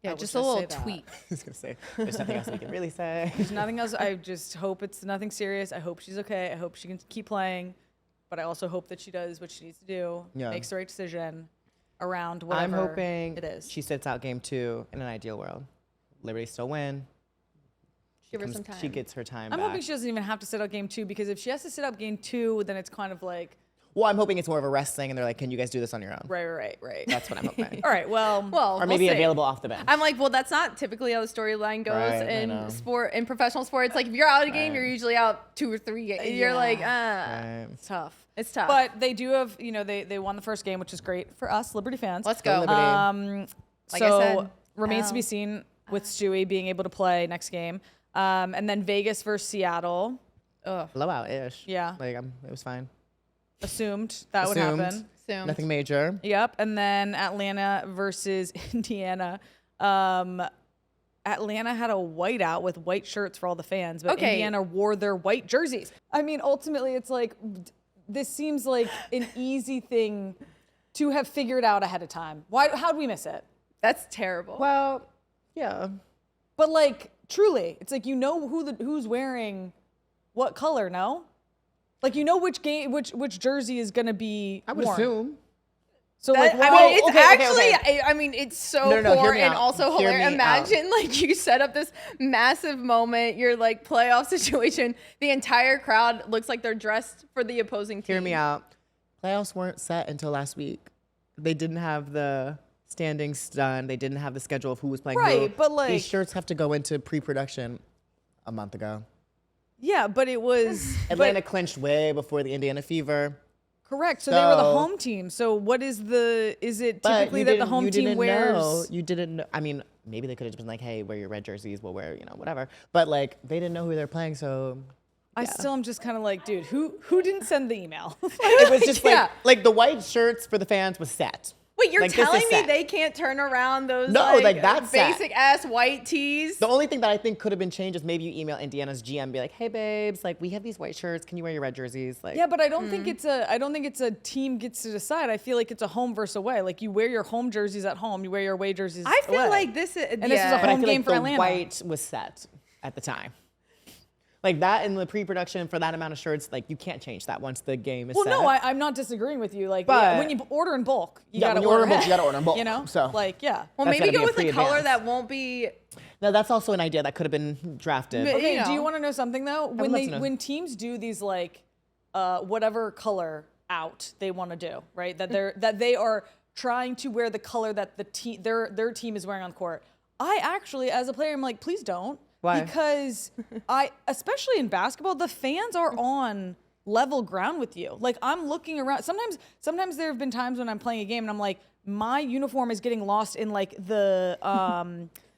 Yeah, was just a gonna little say that. tweet. I was gonna say there's nothing else we can really say. There's nothing else. I just hope it's nothing serious. I hope she's okay. I hope she can keep playing. But I also hope that she does what she needs to do, makes the right decision around whatever I'm hoping it is. she sits out game 2 in an ideal world. Liberty still win. Give her some time. She gets her time I'm back. hoping she doesn't even have to sit out game 2 because if she has to sit out game 2, then it's kind of like. Well, I'm hoping it's more of a rest thing, and they're like, "Can you guys do this on your own?" Right. That's what I'm hoping. All right. Well, or maybe we'll see. available off the bench. I'm like, well, that's not typically how the storyline goes in sport, in professional sports. Like, if you're out a game, you're usually out 2 or 3 games. You're like, it's tough. It's tough. But they do have, they won the first game, which is great for us, Liberty fans. Let's go. Liberty. Like I So said, remains to be seen with Stewie being able to play next game. And then Vegas versus Seattle. Blowout-ish. Yeah. Like, it was fine. Assumed that would happen. Nothing major. Yep. And then Atlanta versus Indiana. Atlanta had a whiteout with white shirts for all the fans, but Indiana wore their white jerseys. I mean, ultimately, it's like, this seems like an easy thing to have figured out ahead of time. How'd we miss it? that's terrible. Well, yeah. But like, truly, it's like, who's wearing what color, no? Like, which jersey is gonna be I would worn. assume. So That, like, I mean, it's okay, actually, okay. I mean, it's so No, hear poor me and out. also Hear hilarious. me out. Imagine like you set up this massive moment, your like playoff situation. The entire crowd looks like they're dressed for the opposing team. Hear me out. Playoffs weren't set until last week. They didn't have the standings done. They didn't have the schedule of who was playing who. Right, but like, These shirts have to go into pre-production a month ago. yeah, but it was Atlanta clinched way before the Indiana Fever. correct. So they were the home team. So what is it typically that the home team wears? You didn't know. I mean, maybe they could have just been like, hey, wear your red jerseys. We'll wear, whatever. But like, they didn't know who they're playing. So I still am just kind of like, dude, who didn't send the email? it was just Yeah. like the white shirts for the fans was set. Wait, you're Like, this is telling me set. they can't turn around those No, like, that's set. basic ass white tees? The only thing that I think could have been changed is maybe you email Indiana's GM and be like, hey babes, like we have these white shirts. Can you wear your red jerseys? Like, Yeah, but I don't think it's a team gets to decide. I feel like it's a home versus away. Like, you wear your home jerseys at home, you wear your away jerseys I feel away. like this is, And this was a but I home feel game like for the Atlanta. white was set at the time. Like that in the pre-production for that amount of shirts, like you can't change that once the game is Well, set. no, I'm not disagreeing with you. Like, But- when you order in bulk, you Yeah, gotta when you order in bulk, ahead, you gotta order in bulk. You know, So- like, yeah. well, That's maybe gotta be go a with a color pre-advance. that won't be. No, that's also an idea that could have been drafted. But- Okay, you do you know. want to know something though? would love to know. When teams do these like whatever color out they want to do, right? That they are trying to wear the color that their team is wearing on the court. I actually, as a player, I'm like, please don't. Why? Because especially in basketball, the fans are on level ground with you. Like, I'm looking around. Sometimes there have been times when I'm playing a game and I'm like, my uniform is getting lost in like the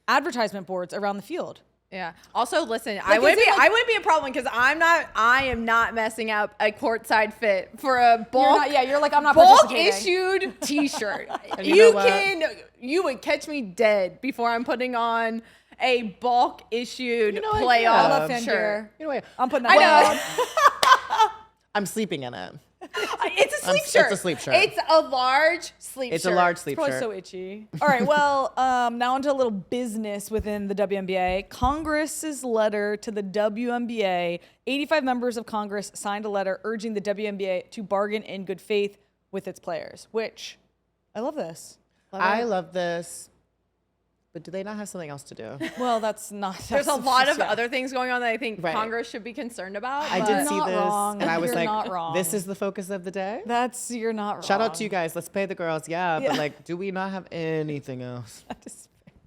advertisement boards around the field. Yeah. Also, listen, I wouldn't be a problem because I am not messing up a courtside fit for a bulk. You're like, I'm not bulk participating. issued T-shirt. And you know You would catch me dead before I'm putting on a bulk issued You know what? playoff Yeah. I love Fenrir. shirt. You know what? I'm putting I that know. on. I'm sleeping in it. It's a sleep It's shirt. a sleep shirt. It's a large sleep It's shirt. a large sleep Probably shirt. so itchy. All right, well, now into a little business within the WNBA. Congress's letter to the WNBA. 85 members of Congress signed a letter urging the WNBA to bargain in good faith with its players, which I love this. I love this. But do they not have something else to do? Well, that's not. There's a lot of yeah. other things going on that I think Right. Congress should be concerned about. I but- did see not this, wrong. and I was You're like, not wrong. this is the focus of the day? You're not wrong. Shout out to you guys. Let's pay the girls. Yeah, Yeah. but like, do we not have anything else?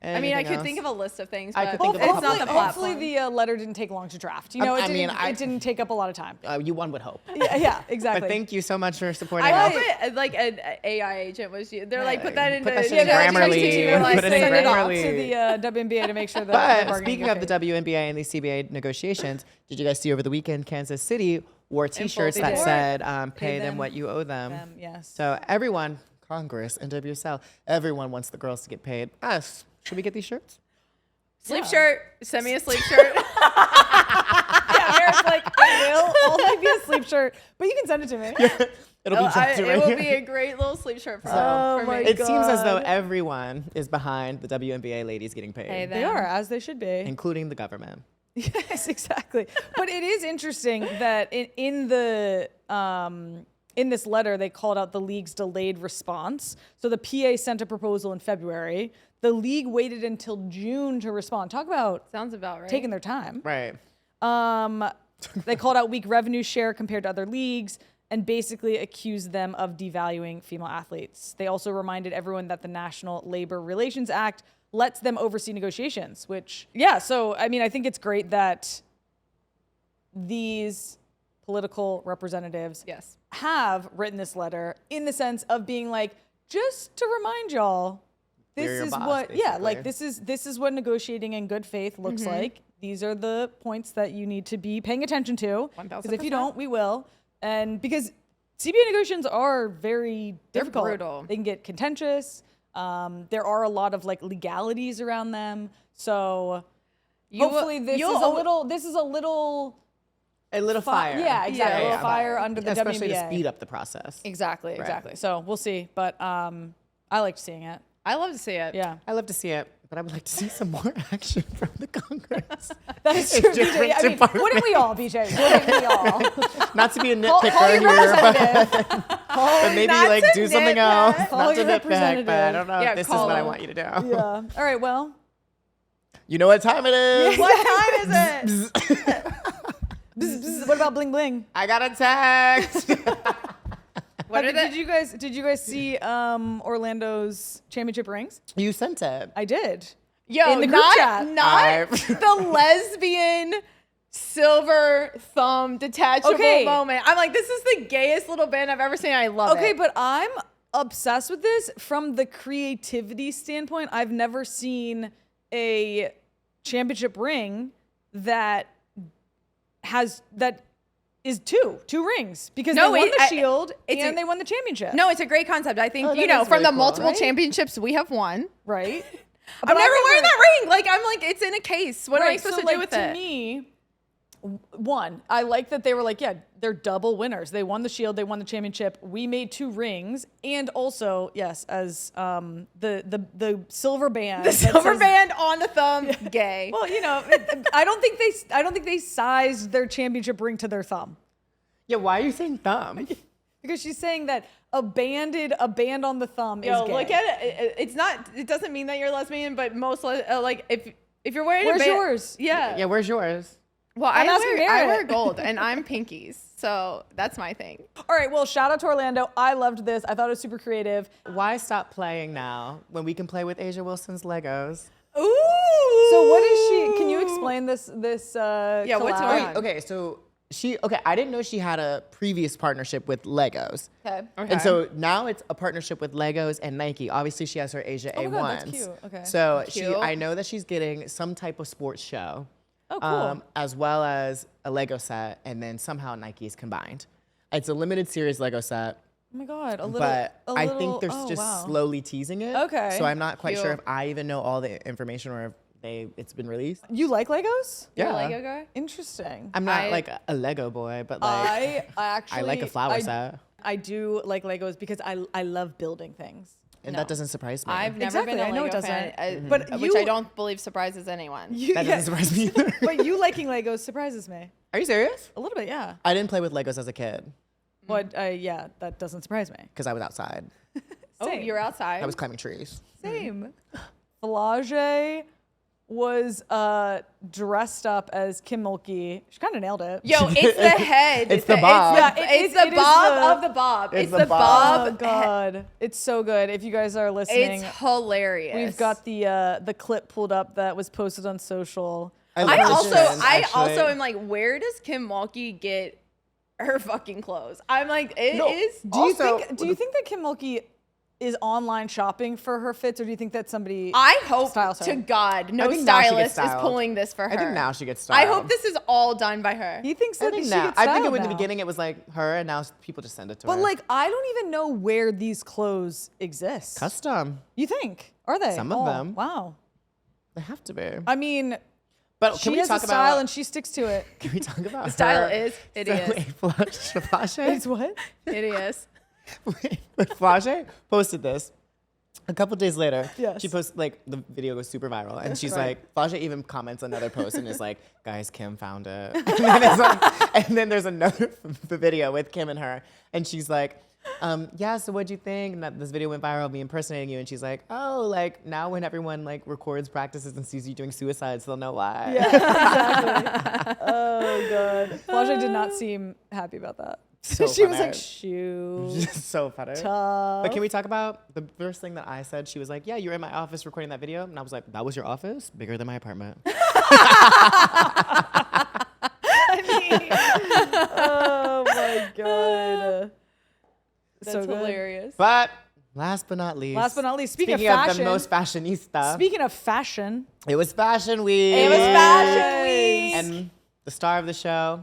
I mean, I Anything could think else? of a list of things, I but could think of a it's couple not the of platform. Hopefully the letter didn't take long to draft. You know, I mean, it didn't take up a lot of time. One would hope. Yeah, exactly. But thank you so much for supporting I us. hope it like an AI agent was you. They're like, put that into Put that shit in Grammarly. like, Put it in send it off. Grammarly. to the WNBA to make sure that. But bargaining speaking of the okay. WNBA and the CBA negotiations, did you guys see over the weekend Kansas City wore T-shirts that support. said "Pay them them what you owe them"? Yes. So everyone, Congress, NWSL, everyone wants the girls to get paid. Us, should we get these shirts? Sleep shirt. Send me a sleep shirt. Yeah, Merritt's like, it will only be a sleep shirt, but you can send it to me. It'll be drafted it right will here. be a great little sleeve shirt for, for my me. It seems as though everyone is behind the WNBA ladies getting paid, Hey, They are, as they should be. including the government. Yes, exactly. But it is interesting that in the in this letter they called out the league's delayed response. So the PA sent a proposal in February. The league waited until June to respond. Talk about Sounds about right. taking their time. Right. They called out weak revenue share compared to other leagues and basically accused them of devaluing female athletes. They also reminded everyone that the National Labor Relations Act lets them oversee negotiations, which, yeah, so, I mean, I think it's great that these political representatives have written this letter in the sense of being like, just to remind y'all, this We're your is boss, what, yeah, basically. like this is what negotiating in good faith looks like. These are the points that you need to be paying attention to. 1000%. Because if you don't, we will. And because CBA negotiations are very difficult. brutal. They can get contentious. There are a lot of like legalities around them. So hopefully this is a little fire. Yeah, exactly. A little fire under the Especially WNBA. to speed up the process. Exactly, exactly. So we'll see. But I liked seeing it. I love to see it. Yeah. I love to see it, but I would like to see some more action from the Congress. That is true, BJ. different I mean, departments. wouldn't we all, BJ? Wouldn't we all? Not to be a Call nitpicker your here, representative. but maybe Not like to do something nitpick. else. Call Not to your nitpick, but I don't know Yeah, if this is call what I them. want you to do. Yeah. All right, well. You know what time it is? What time is it? What about bling bling? I got a text. Did you guys see Orlando's championship rings? You sent it. I did. Yo, In the group chat. not the lesbian silver thumb detachable moment. I'm like, this is the gayest little band I've ever seen. I love it. Okay, but I'm obsessed with this from the creativity standpoint. I've never seen a championship ring that is two rings because they won the Shield and they won the championship. No, it's a great concept. I think, Oh, you that know, is from really the cool, multiple right? championships we have won. Right? I'm never wearing that ring. Like, I'm like, it's in a case. What am I supposed to do with to it? me, one, I like that they were like, yeah, they're double winners. They won the Shield, they won the championship. We made two rings, and also, yes, as the silver band, The silver band on the thumb, gay. Well, you know, I don't think they sized their championship ring to their thumb. Yeah, why are you saying thumb? Because she's saying that a band on the thumb is gay. Look at it. It's not. It doesn't mean that you're lesbian, but most like if you're wearing Where's a band, yours? Yeah, where's yours? Well, I'm asking I Merritt. wear gold and I'm pinkies, so that's my thing. All right, well, shout out to Orlando. I loved this. I thought it was super creative. Why stop playing now when we can play with Asia Wilson's Legos? Ooh. So what is she? Can you explain this? What's what's going on? Okay, so I didn't know she had a previous partnership with Legos. Okay. And so now it's a partnership with Legos and Nike. Obviously, she has her Asia Oh my A1s. God, that's cute. Okay. So Cute. I know that she's getting some type of sports show. Oh, cool. As well as a Lego set, and then somehow Nike's combined. It's a limited series Lego set, Oh my God, but I think they're just slowly teasing it. Okay. So I'm not quite sure Cute. if I even know all the information or if it's been released. You like Legos? You're Yeah. a Lego guy? Interesting. I'm not like a Lego boy, but like I actually I like a flower set, I do like Legos because I love building things. and that doesn't surprise me. I've never Exactly, been a I know Lego it doesn't. fan, But which you- I don't believe surprises anyone. that doesn't surprise me either. But you liking Legos surprises me Are you serious? a little bit, yeah. I didn't play with Legos as a kid But yeah, that doesn't surprise me. because I was outside. Oh, Same. you're outside. I was climbing trees. Same. Flage was dressed up as Kim Mulkey. She kind of nailed it. Yo, it's the head. It's the bob. It's it the is bob the- of the bob. It's It's the the bob. Oh bob. God, it's so good. If you guys are listening, It's hilarious. we've got the clip pulled up that was posted on social. I I love also, the trends, I actually. also am like, where does Kim Mulkey get her fucking clothes? I'm like, it is. No. Do you think that Kim Mulkey is online shopping for her fits, or do you think that somebody? I hope styles her? to God no I think now she gets stylist is styled. pulling this for her. I think now she gets I styled. hope this is all done by her. He thinks I that think she now. gets I think styled in the now. beginning it was like her, and now people just send it to her. But like, I don't even know where these clothes exist. custom, You think? Are they? Some of them. Wow. they have to be. I mean, But she can we has a talk style about? and she sticks to it. Can we talk about Style her is hideous. Flage? It's what? Hideous. But Flage posted this. A couple days later, Yes. she posts, like, the video goes super viral. And she's like, Flage even comments another post and is like, guys, Kim found it. And then there's another video with Kim and her. And she's like, yeah, so what'd you think? And that this video went viral of me impersonating you. And she's like, oh, like, now when everyone, like, records practices and sees you doing suicides, they'll know why. Yeah, exactly. Oh, God. Flage did not seem happy about that. So she was funny. like, shoot. Just so funny. Tough. But can we talk about the first thing that I said? She was like, yeah, you were in my office recording that video. And I was like, that was your office? Bigger than my apartment. I mean, oh my God. That's hilarious. But last but not least. Speaking of the fashion. most fashionista. Speaking of fashion. It was Fashion Week. And the star of the show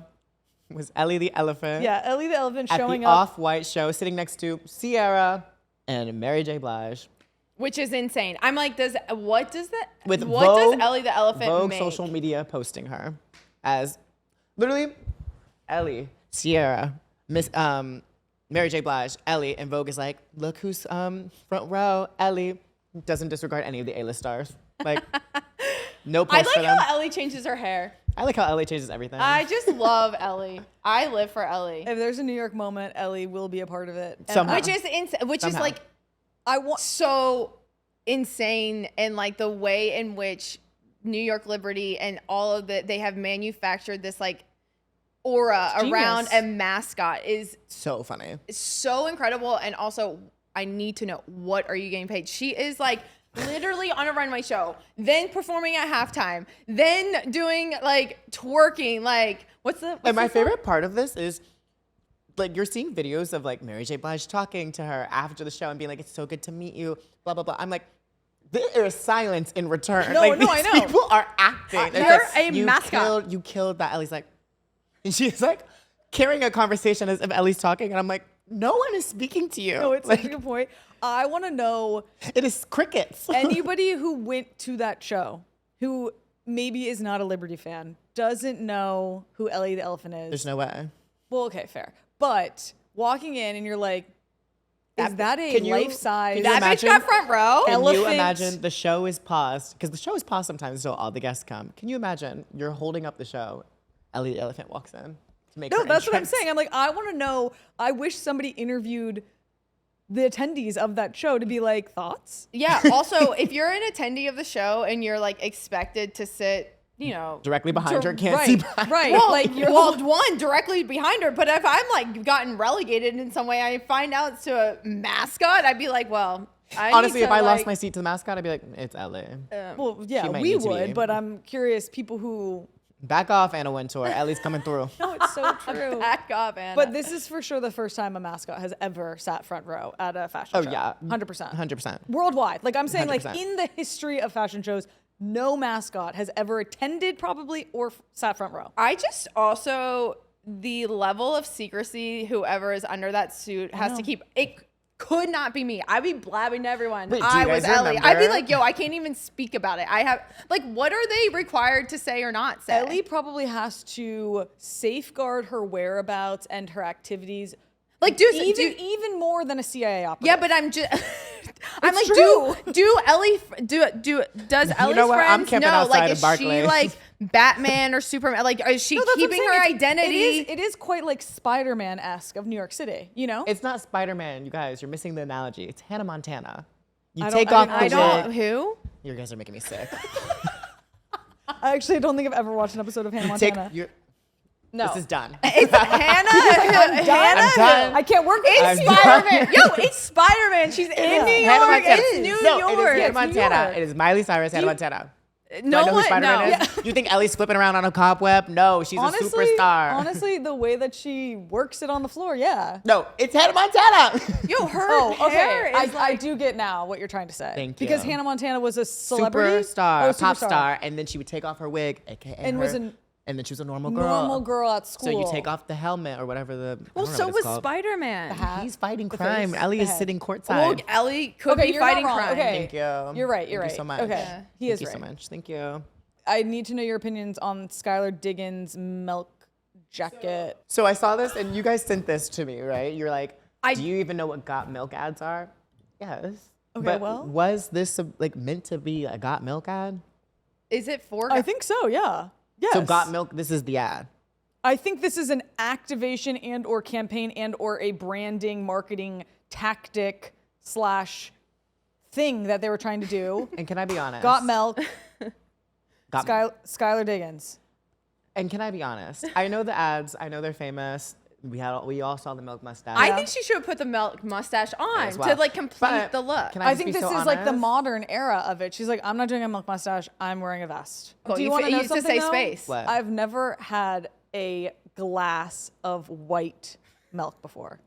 was Ellie the Elephant. Yeah, Ellie the Elephant at showing the up. Off-White show, sitting next to Sierra and Mary J. Blige. Which is insane. I'm like, what does With Ellie the Elephant Vogue make? social media posting her as literally Ellie, Sierra, Mary J. Blige, Ellie, and Vogue is like, look who's front row. Ellie doesn't disregard any of the A-list stars. Like, no post I for like them. how Ellie changes her hair. I like how Ellie changes everything. I just love Ellie. I live for Ellie. If there's a New York moment, Ellie will be a part of it. And Somehow. Which is which is Somehow. like so insane, and like the way in which New York Liberty and all of they have manufactured this like aura around a mascot is so funny. so incredible. And also, I need to know, what are you getting paid? She is like literally on a runway show, then performing at halftime, then doing like twerking. Like, what's And my favorite part of this is, like, you're seeing videos of like Mary J. Blige talking to her after the show and being like, it's so good to meet you, blah, blah, blah. I'm like, there is silence in return. No, like, no, these I know. people are acting. You're It's a mascot. You killed that. Ellie's like, and she's like carrying a conversation as if Ellie's talking. And I'm like, no one is speaking to you. No, it's like, such a good point. I want to know it is crickets. anybody who went to that show who maybe is not a Liberty fan, doesn't know who Ellie the Elephant is. There's no way. Well, okay, fair. But walking in and you're like, is that a Can you- life-size? can you that bitch imagine- got front row? Can you Elephant. imagine the show is paused? Because the show is paused sometimes until all the guests come. Can you imagine you're holding up the show, Ellie the Elephant walks in to make No, her that's what I'm entrance? saying. I'm like, I want to know. I wish somebody interviewed the attendees of that show to be like, thoughts? Yeah. Also, if you're an attendee of the show and you're like expected to sit, you know, Directly behind her, can't see behind. Right. well, like you're one directly behind her. But if I'm like gotten relegated in some way, I find out it's to a mascot, I'd be like, well, Honestly, if I lost my seat to the mascot, I'd be like, it's Ellie. well, yeah, She might we need to be. would, but I'm curious, people who. Back off, Anna Wintour. Ellie's coming through. No, it's so true. back up, Anna. But this is for sure the first time a mascot has ever sat front row at a fashion Oh, show. yeah. 100%. 100%. Worldwide. Like I'm saying, like 100%. in the history of fashion shows, no mascot has ever attended probably or sat front row. I just also, the level of secrecy whoever is under that suit has to keep. It could not be me. I'd be blabbing to everyone. Wait, do I you was guys Ellie. I'd be remember? like, yo, I can't even speak about it. I have, like, what are they required to say or not say? Ellie probably has to safeguard her whereabouts and her activities. Like, Even more than a CIA operative. yeah, but I'm just. I'm like, true. does Ellie's know what? I'm friends camping know? outside Like, of is she Barclays. like Batman or Superman? Like, is she No, that's what I'm keeping saying. her It's- identity? It is quite like Spider-Man-esque of New York City, you know? It's not Spider-Man, you guys. You're missing the analogy. It's Hannah Montana. You I don't- take I off didn't- the I don't. wig. Who? You guys are making me sick. I actually don't think I've ever watched an episode of Hannah Take Montana. your. No. This is done. It's Hannah. I'm done. I can't work with It's this. Spider-Man. Yo, it's Spider-Man. She's in New York. Hannah Montana. It's New no, York. it is Hannah It's New Montana. York. It is Miley Cyrus, Hannah Montana. Do I No know who one. Spider-Man No. is? You think Ellie's flipping around on a cobweb? No, she's a superstar. Honestly, the way that she works it on the floor, yeah. No, it's Hannah Montana. Yo, her Oh, hair okay. is I do get now what you're trying to say. Thank Because you. Hannah Montana was a celebrity. Superstar, Oh, pop superstar. star, and then she would take off her wig, aka And her, was a and then she was a normal girl. normal girl at school. So you take off the helmet or whatever the. Well, I don't know so what it's was called. Spider-Man. hat. He's fighting The crime. face, Ellie the is head. sitting courtside. Well, Ellie could Okay, be you're not fighting wrong. crime. Okay. Thank you. You're right. You're Thank right. you so much. Okay. Yeah. He is Thank you right. so much. Thank you. I need to know your opinions on Skylar Diggins' milk jacket. So I saw this, and you guys sent this to me, right? You're like, Do you even know what Got Milk ads are? Yes. Okay, but well. was this like meant to be a Got Milk ad? Is it for? I think so, yeah. Yes. So Got Milk, this is the ad. I think this is an activation and or campaign and or a branding, marketing tactic / thing that they were trying to do. And can I be honest? Got Milk. Skylar Diggins. And can I be honest? I know the ads. I know they're famous. We all saw the milk mustache. I think she should have put the milk mustache on well. to like complete the look. Can I think this so is like the honest? modern era of it. She's like, I'm not doing a milk mustache. I'm wearing a vest. Cool. Do you You want to know used to something? say though? space. What? I've never had a glass of white milk before.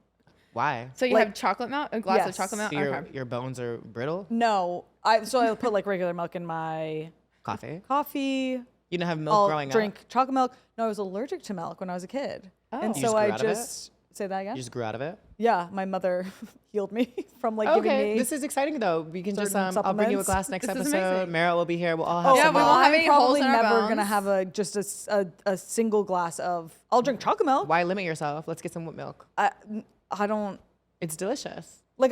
Why? So you have chocolate milk, a glass of Yes. chocolate milk. So Okay. your bones are brittle? No, I put like regular milk in my coffee. You didn't have milk I'll growing drink up? chocolate milk. No, I was allergic to milk when I was a kid. And You so just I grew out of it? just say that again. You just grew out of it? Yeah, my mother healed me from like giving me. This is exciting though. We can just certain I'll bring you a supplements. glass next This is episode. amazing. Merritt will be here. We'll all have Yeah, some we milk. won't have I'm any holes probably in our never bones. gonna have a single glass of. I'll drink chocolate milk. Why limit yourself? Let's get some milk. I don't It's delicious. like.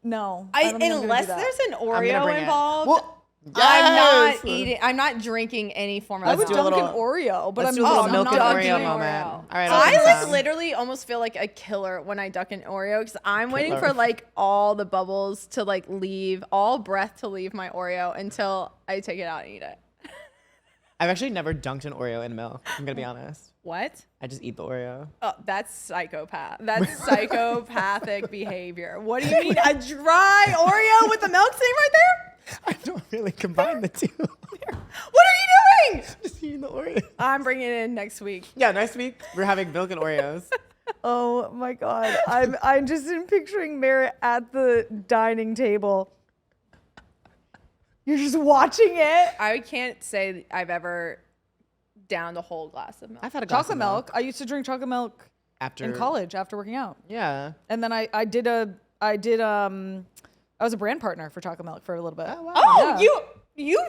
No. I don't think I'm gonna Unless do that. there's an I'm gonna Oreo bring it. involved. Well, I'm not yes! eating. I'm not drinking any form of I would do a dunk little- an Oreo, but let's I'm do a little I'm milk not and doing Oreo moment. Oreo. All right, I'll I do like some. literally almost feel like a killer when I duck an Oreo because I'm waiting Killer. for like all the bubbles to like leave, all breath to leave my Oreo until I take it out and eat it. I've actually never dunked an Oreo in milk. I'm gonna be honest. What? I just eat the Oreo. Oh, that's psychopath. That's psychopathic behavior. What do you mean? A dry Oreo with the milk sitting right there? I don't really combine the two. What are you doing? Just eating the Oreo. I'm bringing it in next week. Yeah, next week we're having milk and Oreos. Oh my god, I'm just picturing Merritt at the dining table. You're just watching it. I can't say I've ever downed a whole glass of milk. I've had a glass Chocolate of milk. I used to drink chocolate milk after in college after working out, Yeah. and then I was a brand partner for chocolate milk for a little bit. Oh, wow. Oh, Yeah.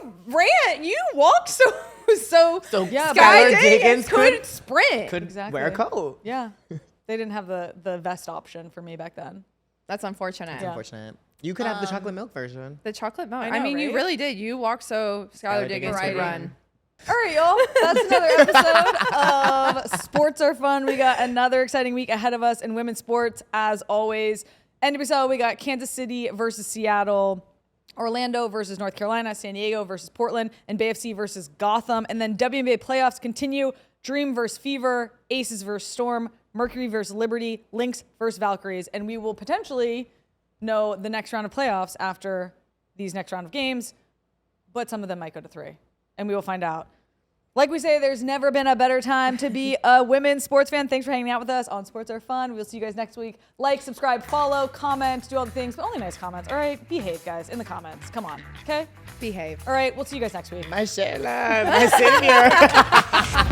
you walked so yeah, Sky Skylar Diggins Diggins could sprint. could Exactly. wear a coat. Yeah, they didn't have the vest option for me back then. That's unfortunate. Yeah. Unfortunate. You could have the chocolate milk version. The chocolate milk. I I, know, mean, you right? really did. You walked so Skylar Diggins could run. All right, y'all. That's another episode of Sports Are Fun. We got another exciting week ahead of us in women's sports. As always, NWSL, we got Kansas City versus Seattle, Orlando versus North Carolina, San Diego versus Portland, and BFC versus Gotham. And then WNBA playoffs continue. Dream versus Fever, Aces versus Storm, Mercury versus Liberty, Lynx versus Valkyries. And we will potentially know the next round of playoffs after these next round of games, but some of them might go to 3. And we will find out. Like we say, there's never been a better time to be a women's sports fan. Thanks for hanging out with us on Sports Are Fun. We'll see you guys next week. Like, subscribe, follow, comment, do all the things, but only nice comments. All right? Behave, guys, in the comments. Come on, okay? Behave. All right, we'll see you guys next week. My Shayla, my savior.